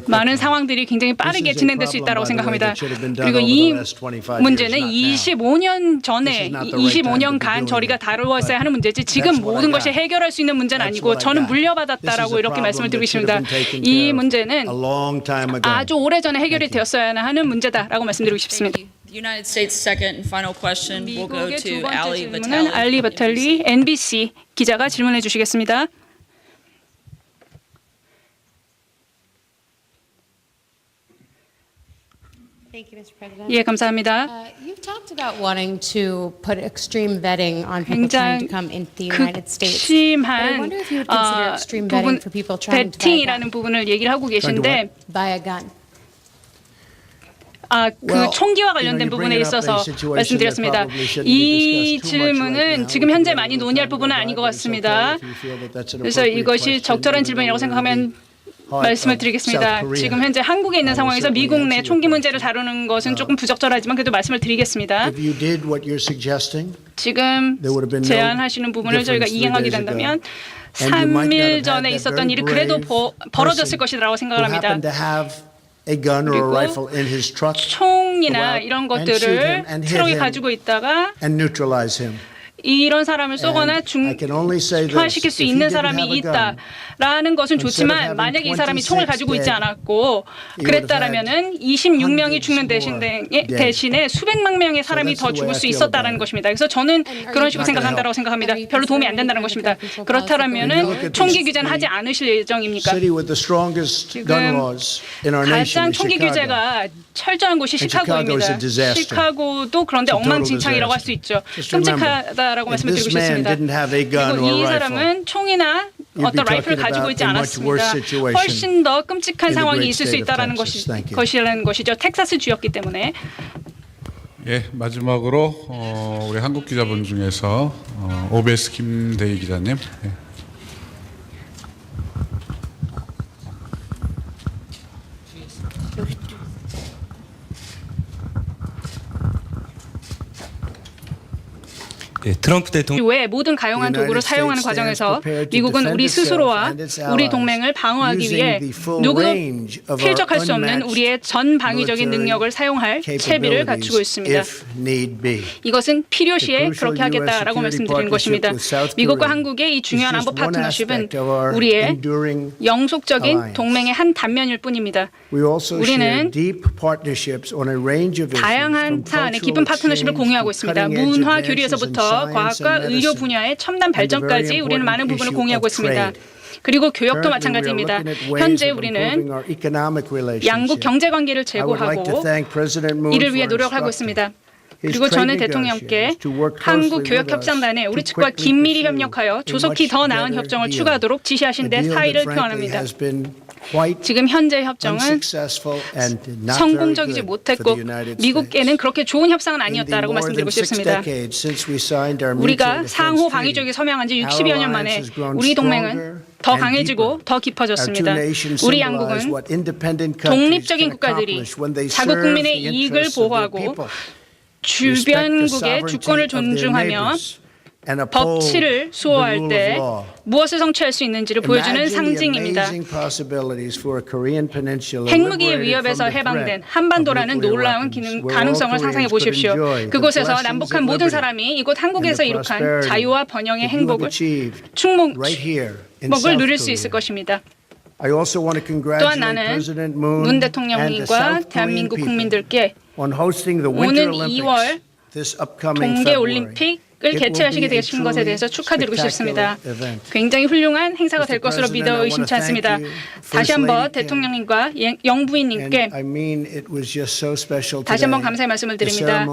많은 상황들이 굉장히 빠르게 진행될 수 있다고 생각합니다. 그리고 이 문제는 25년 전에 25년간 저희가 다루었어야 하는 문제지 지금 모든 것이 해결할 수 있는 문제는 아니고 저는 물려받았다라고 이렇게 말씀을 드리고 있습니다. 이 문제는 아주 오래전에 해결이 되었어야 하는 문제다라고 말씀드리고 싶습니다. United States second and final question will go 미국의 두 to 번째 Ali 질문은 Vitale. 알리 바탈리 NBC 기자가 질문해 주시겠습니다. Thank you, Mr. President. 예, 감사합니다. You've talked about wanting to put extreme vetting on people trying to come into the United States. But I 극심한 wonder if you would consider extreme 부분 vetting for people trying to buy a 베팅이라는 부분을 얘기를 하고 계신데 buy a gun. 그 총기와 관련된 부분에 있어서 말씀드렸습니다. 이 질문은 지금 현재 많이 논의할 부분은 아닌 것 같습니다. 그래서 이것이 적절한 질문이라고 생각하면 말씀을 드리겠습니다. 지금 현재 한국에 있는 상황에서 미국 내 총기 문제를 다루는 것은 조금 부적절하지만 그래도 말씀을 드리겠습니다. 지금 제안하시는 부분을 저희가 이행하게 된다면 3일 전에 있었던 일이 그래도 벌어졌을 것이라고 생각을 합니다. 그리고 총이나 이런 것들을 트럭에 가지고 있다가 이런 사람을 쏘거나 중화시킬 수 있는 사람이 있다라는 것은 좋지만 만약에 이 사람이 총을 가지고 있지 않았고 그랬다라면은 26명이 죽는 대신에 수백만 명의 사람이 더 죽을 수 있었다라는 것입니다. 그래서 저는 그런 식으로 생각한다고 생각합니다. 별로 도움이 안 된다는 것입니다. 그렇다면은 총기 규제는 하지 않으실 예정입니까? 지금 가장 총기 규제가 철저한 곳이 시카고입니다. 시카고도 그런데 엉망진창이라고 할 수 있죠. 끔찍하다라고 말씀을 드리고 싶습니다. 그리고 이 사람은 총이나 어떤 라이플을 가지고 있지 않았습니다. 훨씬 더 끔찍한 상황이 있을 수 있다는 것이라는 것이죠. 텍사스 주였기 때문에. 예, 마지막으로 우리 한국 기자분 중에서 OBS 김대희 기자님. 예. 네, 트럼프 대통령 외 모든 가용한 도구를 사용하는 과정에서 미국은 우리 스스로와 우리 동맹을 방어하기 위해 누구도 필적할 수 없는 우리의 전 방위적인 능력을 사용할 채비를 갖추고 있습니다. 이것은 필요시에 그렇게 하겠다라고 말씀드리는 것입니다. 미국과 한국의 이 중요한 안보 파트너십은 우리의 영속적인 동맹의 한 단면일 뿐입니다. 우리는 다양한 사안의 깊은 파트너십을 공유하고 있습니다. 문화 교류에서부터 과학과 의료 분야의 첨단 발전까지 우리는 많은 부분을 공유하고 있습니다. 그리고 교역도 마찬가지입니다. 현재 우리는 양국 경제관계를 제고하고 이를 위해 노력하고 있습니다. 그리고 저는 대통령께 한국 교역협상단에 우리 측과 긴밀히 협력하여 조속히 더 나은 협정을 추구하도록 지시하신 데 사의를 표합니다. 지금 현재 협정은 성공적이지 못했고 미국에는 그렇게 좋은 협상은 아니었다라고 말씀드리고 싶습니다. 우리가 상호 방위조약에 서명한 지 60여 년 만에 우리 동맹은 더 강해지고 더 깊어졌습니다. 우리 양국은 독립적인 국가들이 자국 국민의 이익을 보호하고 주변국의 주권을 존중하며 and uphold 법치를 the 수호할 rule 때 of law. 무엇을 성취할 수 있는지를 보여주는 Imagine the 상징입니다. amazing possibilities for a Korean peninsula 핵무기의 liberated 위협에서 from the 해방된 threat 한반도라는 of nuclear 놀라운 weapons, where all 가능성을 상상해 Koreans could 보십시오. enjoy the 그곳에서 blessings 남북한 of 모든 liberty 사람이 이곳 한국에서 and the 이룩한 prosperity 자유와 번영의 that you have 행복을 achieved right here in 축복을 South 누릴 수 Korea. 있을 것입니다. I also want to 또한 congratulate 나는 President 문 Moon and the 대통령님과 South Korean 대한민국 people 국민들께 on hosting the Winter 오는 Olympics 2월 this upcoming 동계 February. 올림픽을 개최하시게 되신 것에 대해서 축하드리고 싶습니다. 굉장히 훌륭한 행사가 될 것으로 믿어 의심치 않습니다. 다시 한번 대통령님과 영부인님께 다시 한번 감사의 말씀을 드립니다.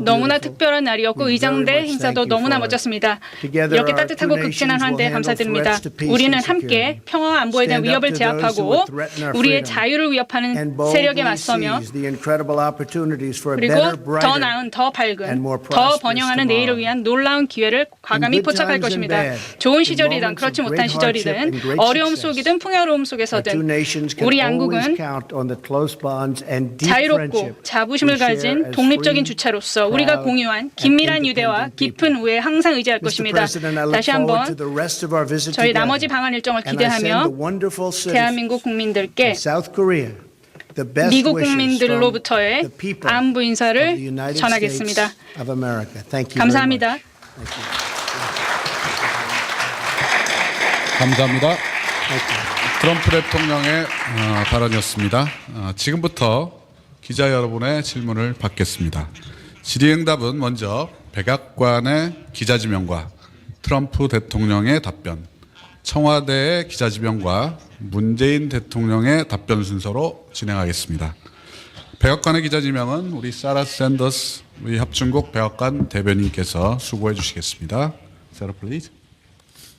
너무나 특별한 날이었고 의장대 행사도 너무나 멋졌습니다. 이렇게 따뜻하고 극진한 환대에 감사드립니다. 우리는 함께 평화와 안보에 대한 위협을 제압하고 우리의 자유를 위협하는 세력에 맞서며 그리고 더 나은, 더 밝은, 더 번영하는 내일을 위한 놀라운 기회를 과감히 포착할 것입니다. 좋은 시절이든 그렇지 못한 시절이든 어려움 속이든 풍요로움 속에서든 우리 양국은 자유롭고 자부심을 가진 독립적인 주체로서 우리가 공유한 긴밀한 유대와 깊은 우애에 항상 의지할 것입니다. 다시 한번 저희 나머지 방한 일정을 기대하며 대한민국 국민들께 미국 국민들로부터의 안부 인사를 전하겠습니다. 감사합니다. 감사합니다. 트럼프 대통령의 발언이었습니다. 지금부터 기자 여러분의 질문을 받겠습니다. 질의응답은 먼저 백악관의 기자지명과 트럼프 대통령의 답변, 청와대의 기자지명과 문재인 대통령의 답변 순서로 진행하겠습니다. 백악관의 기자지명은 우리 사라 샌더스 우리 협중국 백악관 대변인께서 수고해 주시겠습니다. Sarah, please.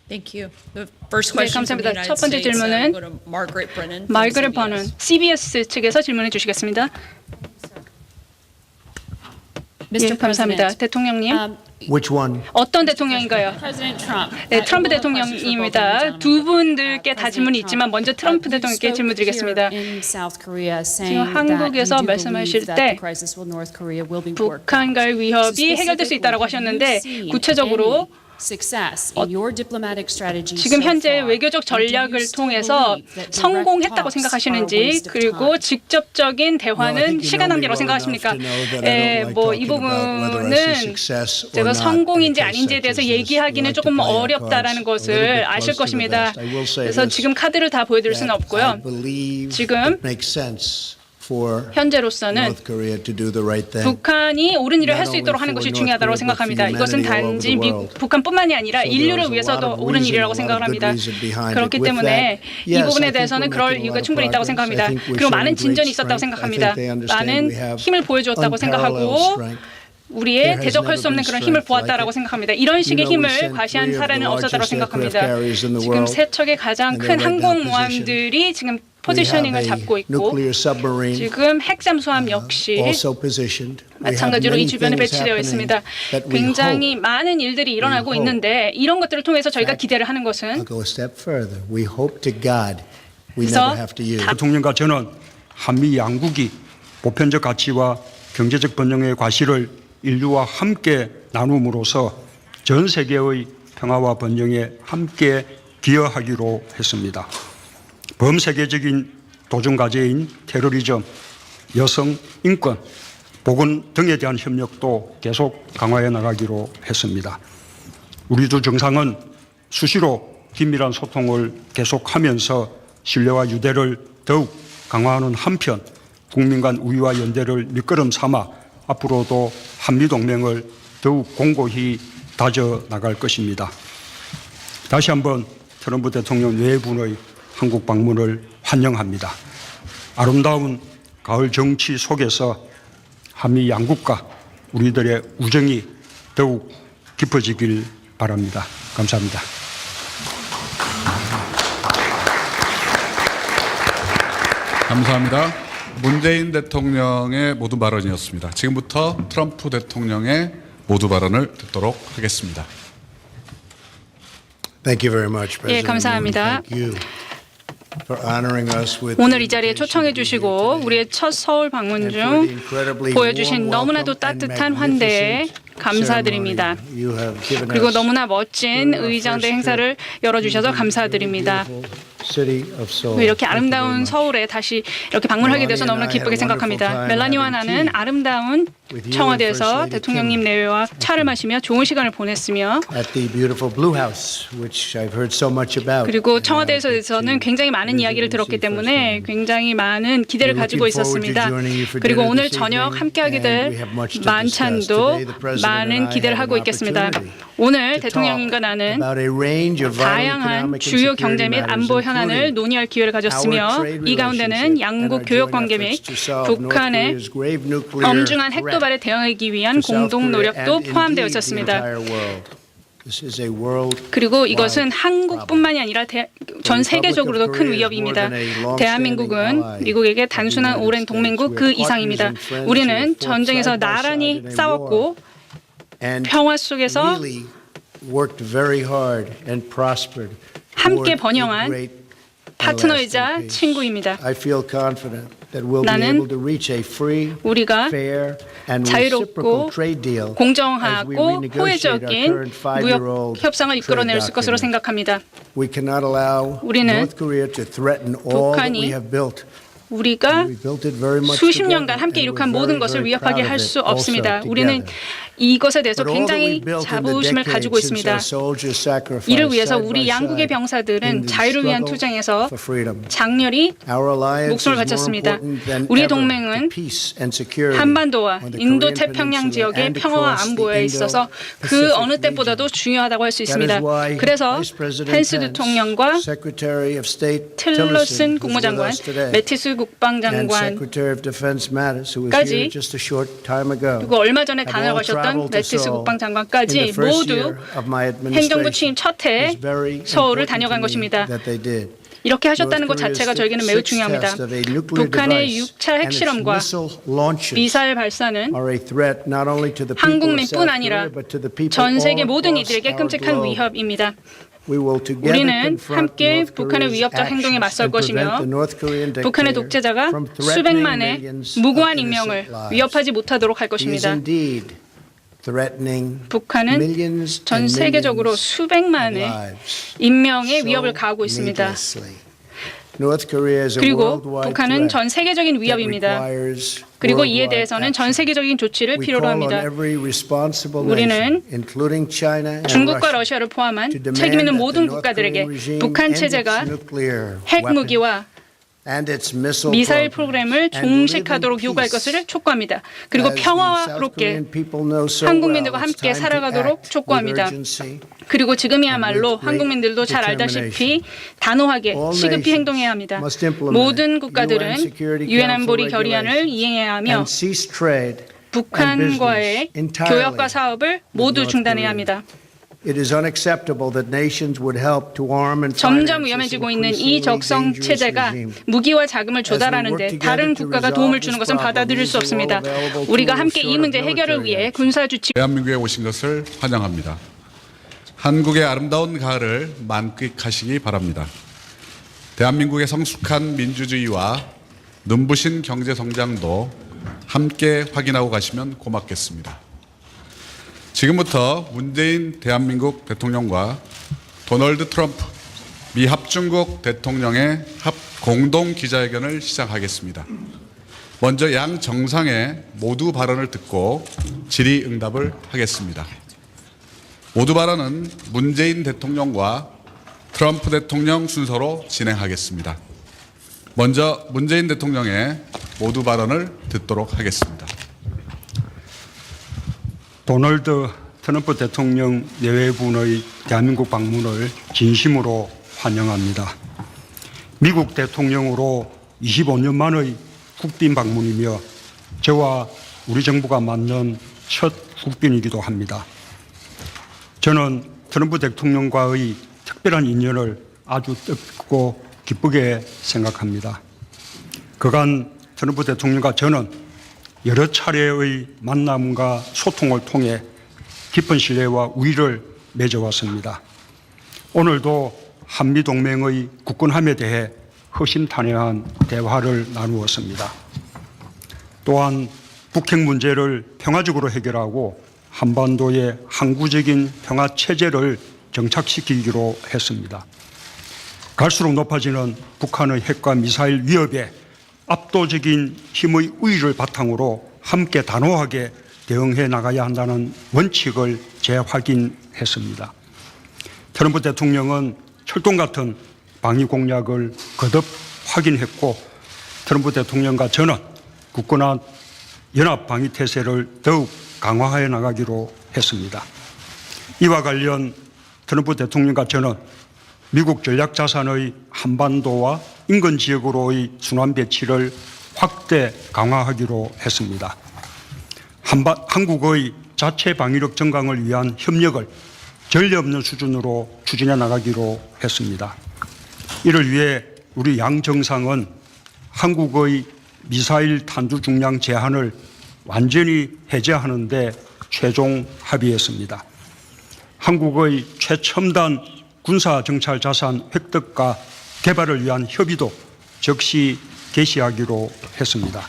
Thank you. The first 네, question from the 감사합니다. United 첫 번째 States 질문은 go to Margaret Brennan. from 마이그렛 CBS. 버넌 CBS 측에서 질문해 주시겠습니다. 예, Mr. 감사합니다. President, 대통령님, Which one? 어떤 대통령인가요? President Trump. 네, 트럼프 대통령입니다. 두 분들께 다 질문이 있지만 먼저 트럼프 대통령께 질문드리겠습니다. 지금 한국에서 말씀하실 때 북한과의 위협이 해결될 수 있다고 하셨는데 구체적으로 지금 현재 외교적 전략을 통해서 성공했다고 생각하시는지 그리고 직접적인 대화는 시간 낭비라고 생각하십니까? 이 부분은 제가 성공인지 아닌지에 대해서 얘기하기는 조금 어렵다라는 것을 아실 것입니다. 그래서 지금 카드를 다 보여드릴 수는 없고요. 지금 현재로서는 북한이 옳은 일을 할 수 있도록 하는 것이 중요하다고 생각합니다. 이것은 단지 북한뿐만이 아니라 인류를 위해서도 옳은 일이라고 생각을 합니다. 그렇기 때문에 이 부분에 대해서는 그럴 이유가 충분히 있다고 생각합니다. 그리고 많은 진전이 있었다고 생각합니다. 많은 힘을 보여주었다고 생각하고 우리의 대적할 수 없는 그런 힘을 보았다라고 생각합니다. 이런 식의 힘을 과시한 사례는 없었다고 생각합니다. 지금 세 척의 가장 큰 항공모함들이 지금 포지셔닝을 잡고 있고 지금 핵잠수함 역시 마찬가지로 이 주변에 배치되어 있습니다. 굉장히 많은 일들이 일어나고 있는데 이런 것들을 통해서 저희가 기대를 하는 것은 그래서 대통령과 저는 한미 양국이 보편적 가치와 경제적 번영의 과실을 인류와 함께 나눔으로써 전 세계의 평화와 번영에 함께 기여하기로 했습니다. 범세계적인 도전과제인 테러리즘, 여성 인권, 보건 등에 대한 협력도 계속 강화해 나가기로 했습니다. 우리 두 정상은 수시로 긴밀한 소통을 계속하면서 신뢰와 유대를 더욱 강화하는 한편 국민 간 우위와 연대를 밑거름 삼아 앞으로도 한미동맹을 더욱 공고히 다져나갈 것입니다. 다시 한번 트럼프 대통령 네 분의 한국 방문을 환영합니다. 아름다운 가을 정치 속에서 한미 양국과 우리들의 우정이 더욱 깊어지길 바랍니다. 감사합니다. 감사합니다. 문재인 대통령의 모두 발언이었습니다. 지금부터 트럼프 대통령의 모두 발언을 듣도록 하겠습니다. Thank you very much, 예, President. 감사합니다. Thank you for honoring us with 오늘 이 자리에 초청해 주시고 우리의 첫 서울 방문 중 보여주신 너무나도 따뜻한 환대에 감사드립니다. 그리고 너무나 멋진 의장대 행사를 열어주셔서 감사드립니다. 이렇게 아름다운 서울에 다시 이렇게 방문하게 돼서 너무나 기쁘게 생각합니다. 멜라니와 나는 아름다운 청와대에서 대통령님 내외와 차를 마시며 좋은 시간을 보냈으며 그리고 청와대에서는 굉장히 많은 이야기를 들었기 때문에 굉장히 많은 기대를 가지고 있었습니다. 그리고 오늘 저녁 함께하게 될 만찬도 많은 기대를 하고 있겠습니다. 오늘 대통령님과 나는 다양한 주요 경제 및 안보 현안을 논의할 기회를 가졌으며 이 가운데는 양국 교역 관계 및 북한의 엄중한 핵 도발에 대응하기 위한 공동 노력도 포함되어 있었습니다. 그리고 이것은 한국뿐만이 아니라 전 세계적으로도 큰 위협입니다. 대한민국은 미국에게 단순한 오랜 동맹국 그 이상입니다. 우리는 전쟁에서 나란히 싸웠고 평화 속에서 함께 번영한 파트너이자 친구입니다. 나는 우리가 자유롭고 공정하고 호혜적인 무역 협상을 이끌어낼 것으로 생각합니다. 우리는 북한이 우리가 수십 년간 함께 이룩한 모든 것을 위협하게 할 수 없습니다. 우리는 이것에 대해서 굉장히 자부심을 가지고 있습니다. 이를 위해서 우리 양국의 병사들은 자유를 위한 투쟁에서 장렬히 목숨을 바쳤습니다. 우리 동맹은 한반도와 인도태평양 지역의 평화와 안보에 있어서 그 어느 때보다도 중요하다고 할 수 있습니다. 그래서 펜스 대통령과 틸러슨 국무장관, 매티스 국방장관까지 그리고 얼마 전에 다녀가셨던 매티스 국방장관까지 모두 행정부 취임 첫 해 서울을 다녀간 것입니다. 이렇게 하셨다는 것 자체가 저에게는 매우 중요합니다. 북한의 6차 핵실험과 미사일 발사는 한국민뿐 아니라 전 세계 모든 이들에게 끔찍한 위협입니다. 우리는 함께 북한의 위협적 행동에 맞설 것이며 북한의 독재자가 수백만의 무고한 인명을 위협하지 못하도록 할 것입니다. 북한은 전 세계적으로 수백만의 인명의 위협을 가하고 있습니다. 그리고 북한은 전 세계적인 위협입니다. 그리고 이에 대해서는 전 세계적인 조치를 필요로 합니다. 우리는 중국과 러시아를 포함한 책임 있는 모든 국가들에게 북한 체제가 핵무기와 미사일 프로그램을 종식하도록 요구할 것을 촉구합니다. 그리고 평화롭게 한국민들과 함께 살아가도록 촉구합니다. 그리고 지금이야말로 한국민들도 잘 알다시피 단호하게 시급히 행동해야 합니다. 모든 국가들은 유엔 안보리 결의안을 이행해야 하며 북한과의 교역과 사업을 모두 중단해야 합니다. 점점 위험해지고 있는 이 적성 체제가 무기와 자금을 조달하는데 다른 국가가 도움을 주는 것은 받아들일 수 없습니다. 우리가 함께 이 문제 해결을 위해 군사주치 대한민국에 오신 것을 환영합니다. 한국의 아름다운 가을을 만끽하시기 바랍니다. 대한민국의 성숙한 민주주의와 눈부신 경제 성장도 함께 확인하고 가시면 고맙겠습니다. 지금부터 문재인 대한민국 대통령과 도널드 트럼프 미 합중국 대통령의 공동 기자회견을 시작하겠습니다. 먼저 양 정상의 모두 발언을 듣고 질의응답을 하겠습니다. 모두 발언은 문재인 대통령과 트럼프 대통령 순서로 진행하겠습니다. 먼저 문재인 대통령의 모두 발언을 듣도록 하겠습니다. 도널드 트럼프 대통령 내외분의 대한민국 방문을 진심으로 환영합니다. 미국 대통령으로 25년 만의 국빈 방문이며 저와 우리 정부가 맞는 첫 국빈이기도 합니다. 저는 트럼프 대통령과의 특별한 인연을 아주 뜻깊고 기쁘게 생각합니다. 그간 트럼프 대통령과 저는 여러 차례의 만남과 소통을 통해 깊은 신뢰와 우위를 맺어왔습니다. 오늘도 한미동맹의 굳건함에 대해 허심탄회한 대화를 나누었습니다. 또한 북핵 문제를 평화적으로 해결하고 한반도의 항구적인 평화 체제를 정착시키기로 했습니다. 갈수록 높아지는 북한의 핵과 미사일 위협에 압도적인 힘의 우위를 바탕으로 함께 단호하게 대응해 나가야 한다는 원칙을 재확인했습니다. 트럼프 대통령은 철동 같은 방위 공약을 거듭 확인했고 트럼프 대통령과 저는 굳건한 연합 방위 태세를 더욱 강화해 나가기로 했습니다. 이와 관련 트럼프 대통령과 저는 미국 전략자산의 한반도와 인근 지역으로의 순환 배치를 확대 강화하기로 했습니다. 한국의 자체 방위력 증강을 위한 협력을 전례 없는 수준으로 추진해 나가기로 했습니다. 이를 위해 우리 양 정상은 한국의 미사일 탄두 중량 제한을 완전히 해제하는 데 최종 합의했습니다. 한국의 최첨단 군사 정찰 자산 획득과 개발을 위한 협의도 즉시 개시하기로 했습니다.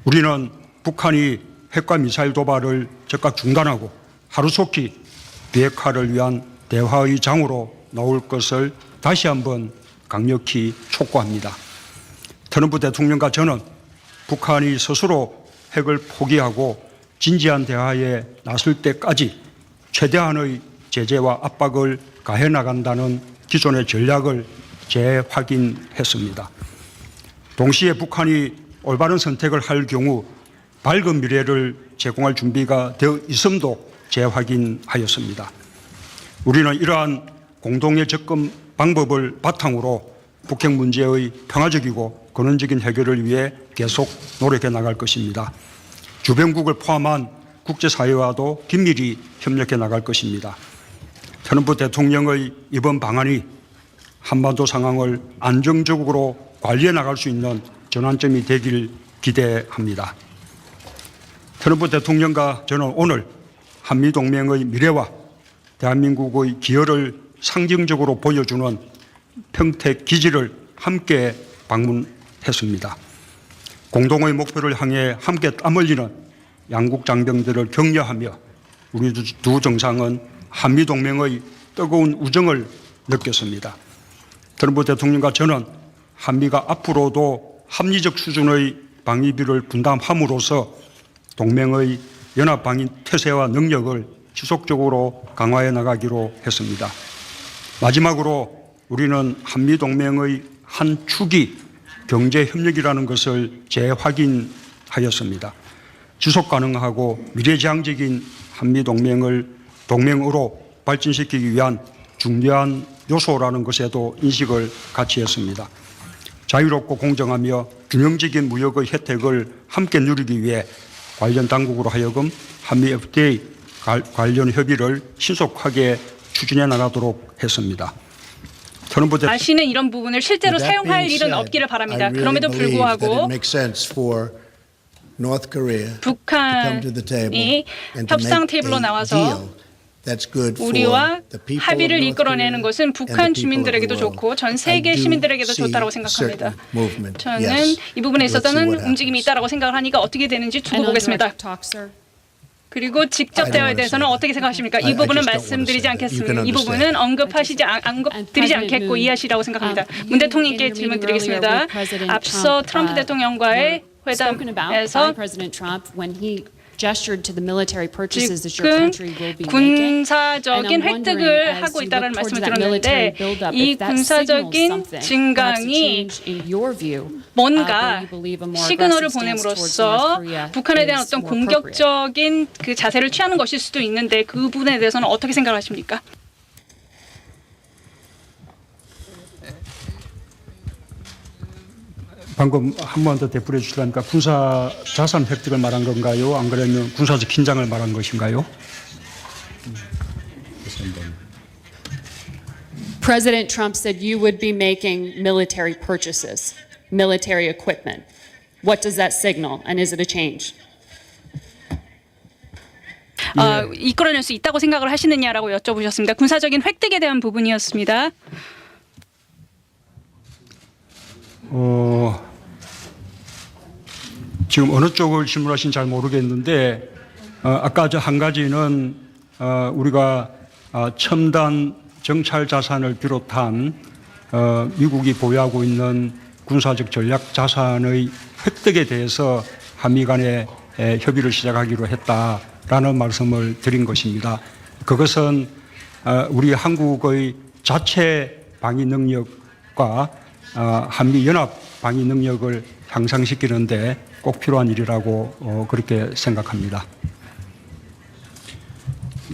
우리는 북한이 핵과 미사일 도발을 즉각 중단하고 하루속히 비핵화를 위한 대화의 장으로 나올 것을 다시 한번 강력히 촉구합니다. 트럼프 대통령과 저는 북한이 스스로 핵을 포기하고 진지한 대화에 나설 때까지 최대한의 제재와 압박을 가해 나간다는 기존의 전략을 재확인했습니다. 동시에 북한이 올바른 선택을 할 경우 밝은 미래를 제공할 준비가 되어 있음도 재확인하였습니다. 우리는 이러한 공동의 접근 방법을 바탕으로 북핵 문제의 평화적이고 근원적인 해결을 위해 계속 노력해 나갈 것입니다. 주변국을 포함한 국제사회와도 긴밀히 협력해 나갈 것입니다. 트럼프 대통령의 이번 방안이 한반도 상황을 안정적으로 관리해 나갈 수 있는 전환점이 되길 기대합니다. 트럼프 대통령과 저는 오늘 한미동맹의 미래와 대한민국의 기여를 상징적으로 보여주는 평택 기지를 함께 방문했습니다. 공동의 목표를 향해 함께 땀 흘리는 양국 장병들을 격려하며 우리 두 정상은 한미동맹의 뜨거운 우정을 느꼈습니다. 트럼프 대통령과 저는 한미가 앞으로도 합리적 수준의 방위비를 분담함으로써 동맹의 연합 방위 태세와 능력을 지속적으로 강화해 나가기로 했습니다. 마지막으로 우리는 한미동맹의 한 축이 경제협력이라는 것을 재확인하였습니다. 지속가능하고 미래지향적인 한미동맹을 동맹으로 발전시키기 위한 중요한 요소라는 것에도 인식을 같이 했습니다. 자유롭고 공정하며 균형적인 무역의 혜택을 함께 누리기 위해 관련 당국으로 하여금 한미 FTA 관련 협의를 신속하게 추진해 나가도록 했습니다. 아시는 이런 부분을 실제로 사용할 일은 없기를 바랍니다. 그럼에도 불구하고 북한이 협상 테이블로 나와서 우리와 합의를 이끌어내는 것은 북한 주민들에게도 좋고 전 세계 시민들에게도 좋다고 생각합니다. 저는 이 부분에 있어서는 움직임이 있다고 생각을 하니까 어떻게 되는지 두고 보겠습니다. 그리고 직접 대화에 대해서는 어떻게 생각하십니까? 이 부분은 말씀드리지 않겠습니다. 이 부분은 언급드리지 않겠고 이해하시라고 생각합니다. 문 대통령께 질문드리겠습니다. 앞서 트럼프 대통령과의 회담에서 지금 군사적인 획득을 하고 있다는 말씀을 들었는데 이 군사적인 증강이 뭔가 시그널을 보냄으로써 북한에 대한 어떤 공격적인 그 자세를 취하는 것일 수도 있는데 그 부분에 대해서는 어떻게 생각하십니까? 방금 한 번 더 되풀이해 주시려니까 군사 자산 획득을 말한 건가요? 안 그러면 군사적 긴장을 말한 것인가요? President Trump said you would be making military purchases, military equipment. What does that signal, and is it a change? 이끌어낼 수 있다고 생각을 하시느냐라고 여쭤보셨습니다. 군사적인 획득에 대한 부분이었습니다. 지금 어느 쪽을 질문하신지 잘 모르겠는데 아까 저 한 가지는 우리가 첨단 정찰 자산을 비롯한 미국이 보유하고 있는 군사적 전략 자산의 획득에 대해서 한미 간에 협의를 시작하기로 했다라는 말씀을 드린 것입니다. 그것은 우리 한국의 자체 방위 능력과 한미 연합 방위 능력을 향상시키는데 꼭 필요한 일이라고 그렇게 생각합니다.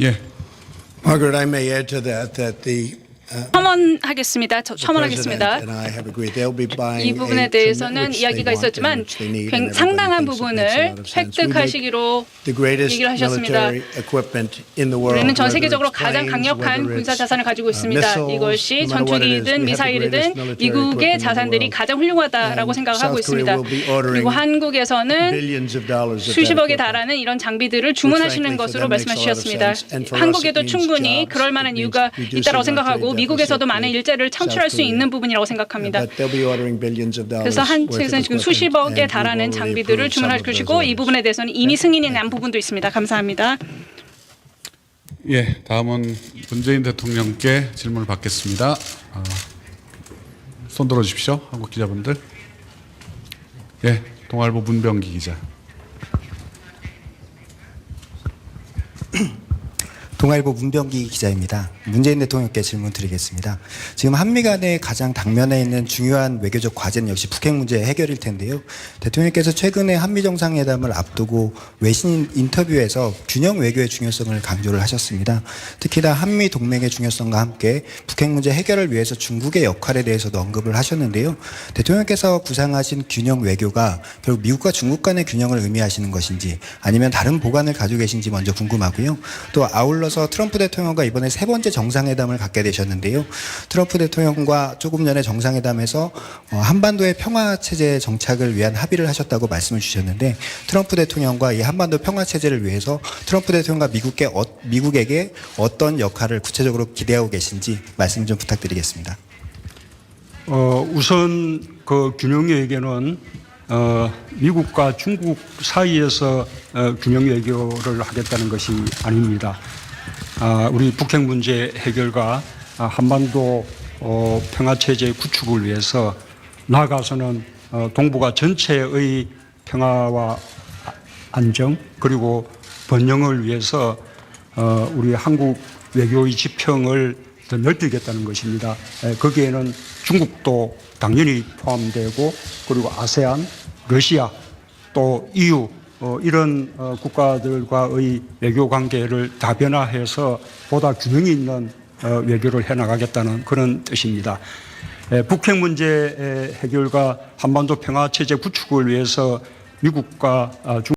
예. Margaret, I may add to that the 첨언하겠습니다. 첨언하겠습니다. 이 부분에 대해서는 이야기가 있었지만 상당한 부분을 획득하시기로 얘기를 하셨습니다. 우리는 전 세계적으로 가장 강력한 군사 자산을 가지고 있습니다. 이것이 전투기든 미사일이든 미국의 자산들이 가장 훌륭하다라고 생각하고 있습니다. 그리고 한국에서는 수십억에 달하는 이런 장비들을 주문하시는 것으로 말씀해 주셨습니다. 한국에도 충분히 그럴 만한 이유가 있다고 생각하고 미국에서도 많은 일자리를 창출할 수 있는 부분이라고 생각합니다. 그래서 한측에서는 지금 수십억에 달하는 장비들을 주문할 것이고 이 부분에 대해서는 이미 승인이 난 부분도 있습니다. 감사합니다. 예, 다음은 문재인 대통령께 질문을 받겠습니다. 손 들어주십시오. 한국 기자분들. 예, 동아일보 문병기 기자. 동아일보 문병기 기자입니다. 문재인 대통령께 질문 드리겠습니다. 지금 한미 간의 가장 당면에 있는 중요한 외교적 과제는 역시 북핵 문제 해결일 텐데요. 대통령께서 최근에 한미 정상회담을 앞두고 외신 인터뷰에서 균형 외교의 중요성을 강조를 하셨습니다. 특히나 한미 동맹의 중요성과 함께 북핵 문제 해결을 위해서 중국의 역할에 대해서도 언급을 하셨는데요. 대통령께서 구상하신 균형 외교가 결국 미국과 중국 간의 균형을 의미하시는 것인지 아니면 다른 보관을 가지고 계신지 먼저 궁금하고요. 또 아울러서 트럼프 대통령과 이번에 세 번째 정상회담을 갖게 되셨는데요. 트럼프 대통령과 조금 전에 정상회담에서 한반도의 평화체제 정착을 위한 합의를 하셨다고 말씀을 주셨는데 트럼프 대통령과 이 한반도 평화체제를 위해서 트럼프 대통령과 미국에게 어떤 역할을 구체적으로 기대하고 계신지 말씀 좀 부탁드리겠습니다. 우선 그 균형 외교는 미국과 중국 사이에서 균형 외교를 하겠다는 것이 아닙니다. 우리 북핵 문제 해결과 한반도 평화체제 구축을 위해서 나아가서는 동북아 전체의 평화와 안정 그리고 번영을 위해서 우리 한국 외교의 지평을 더 넓히겠다는 것입니다. 거기에는 중국도 당연히 포함되고 그리고 아세안, 러시아 또 EU 이런 국가들과의 외교 관계를 다변화해서 보다 균형 있는 외교를 해나가겠다는 그런 뜻입니다. 북핵 문제 해결과 한반도 평화체제 구축을 위해서 미국과 중국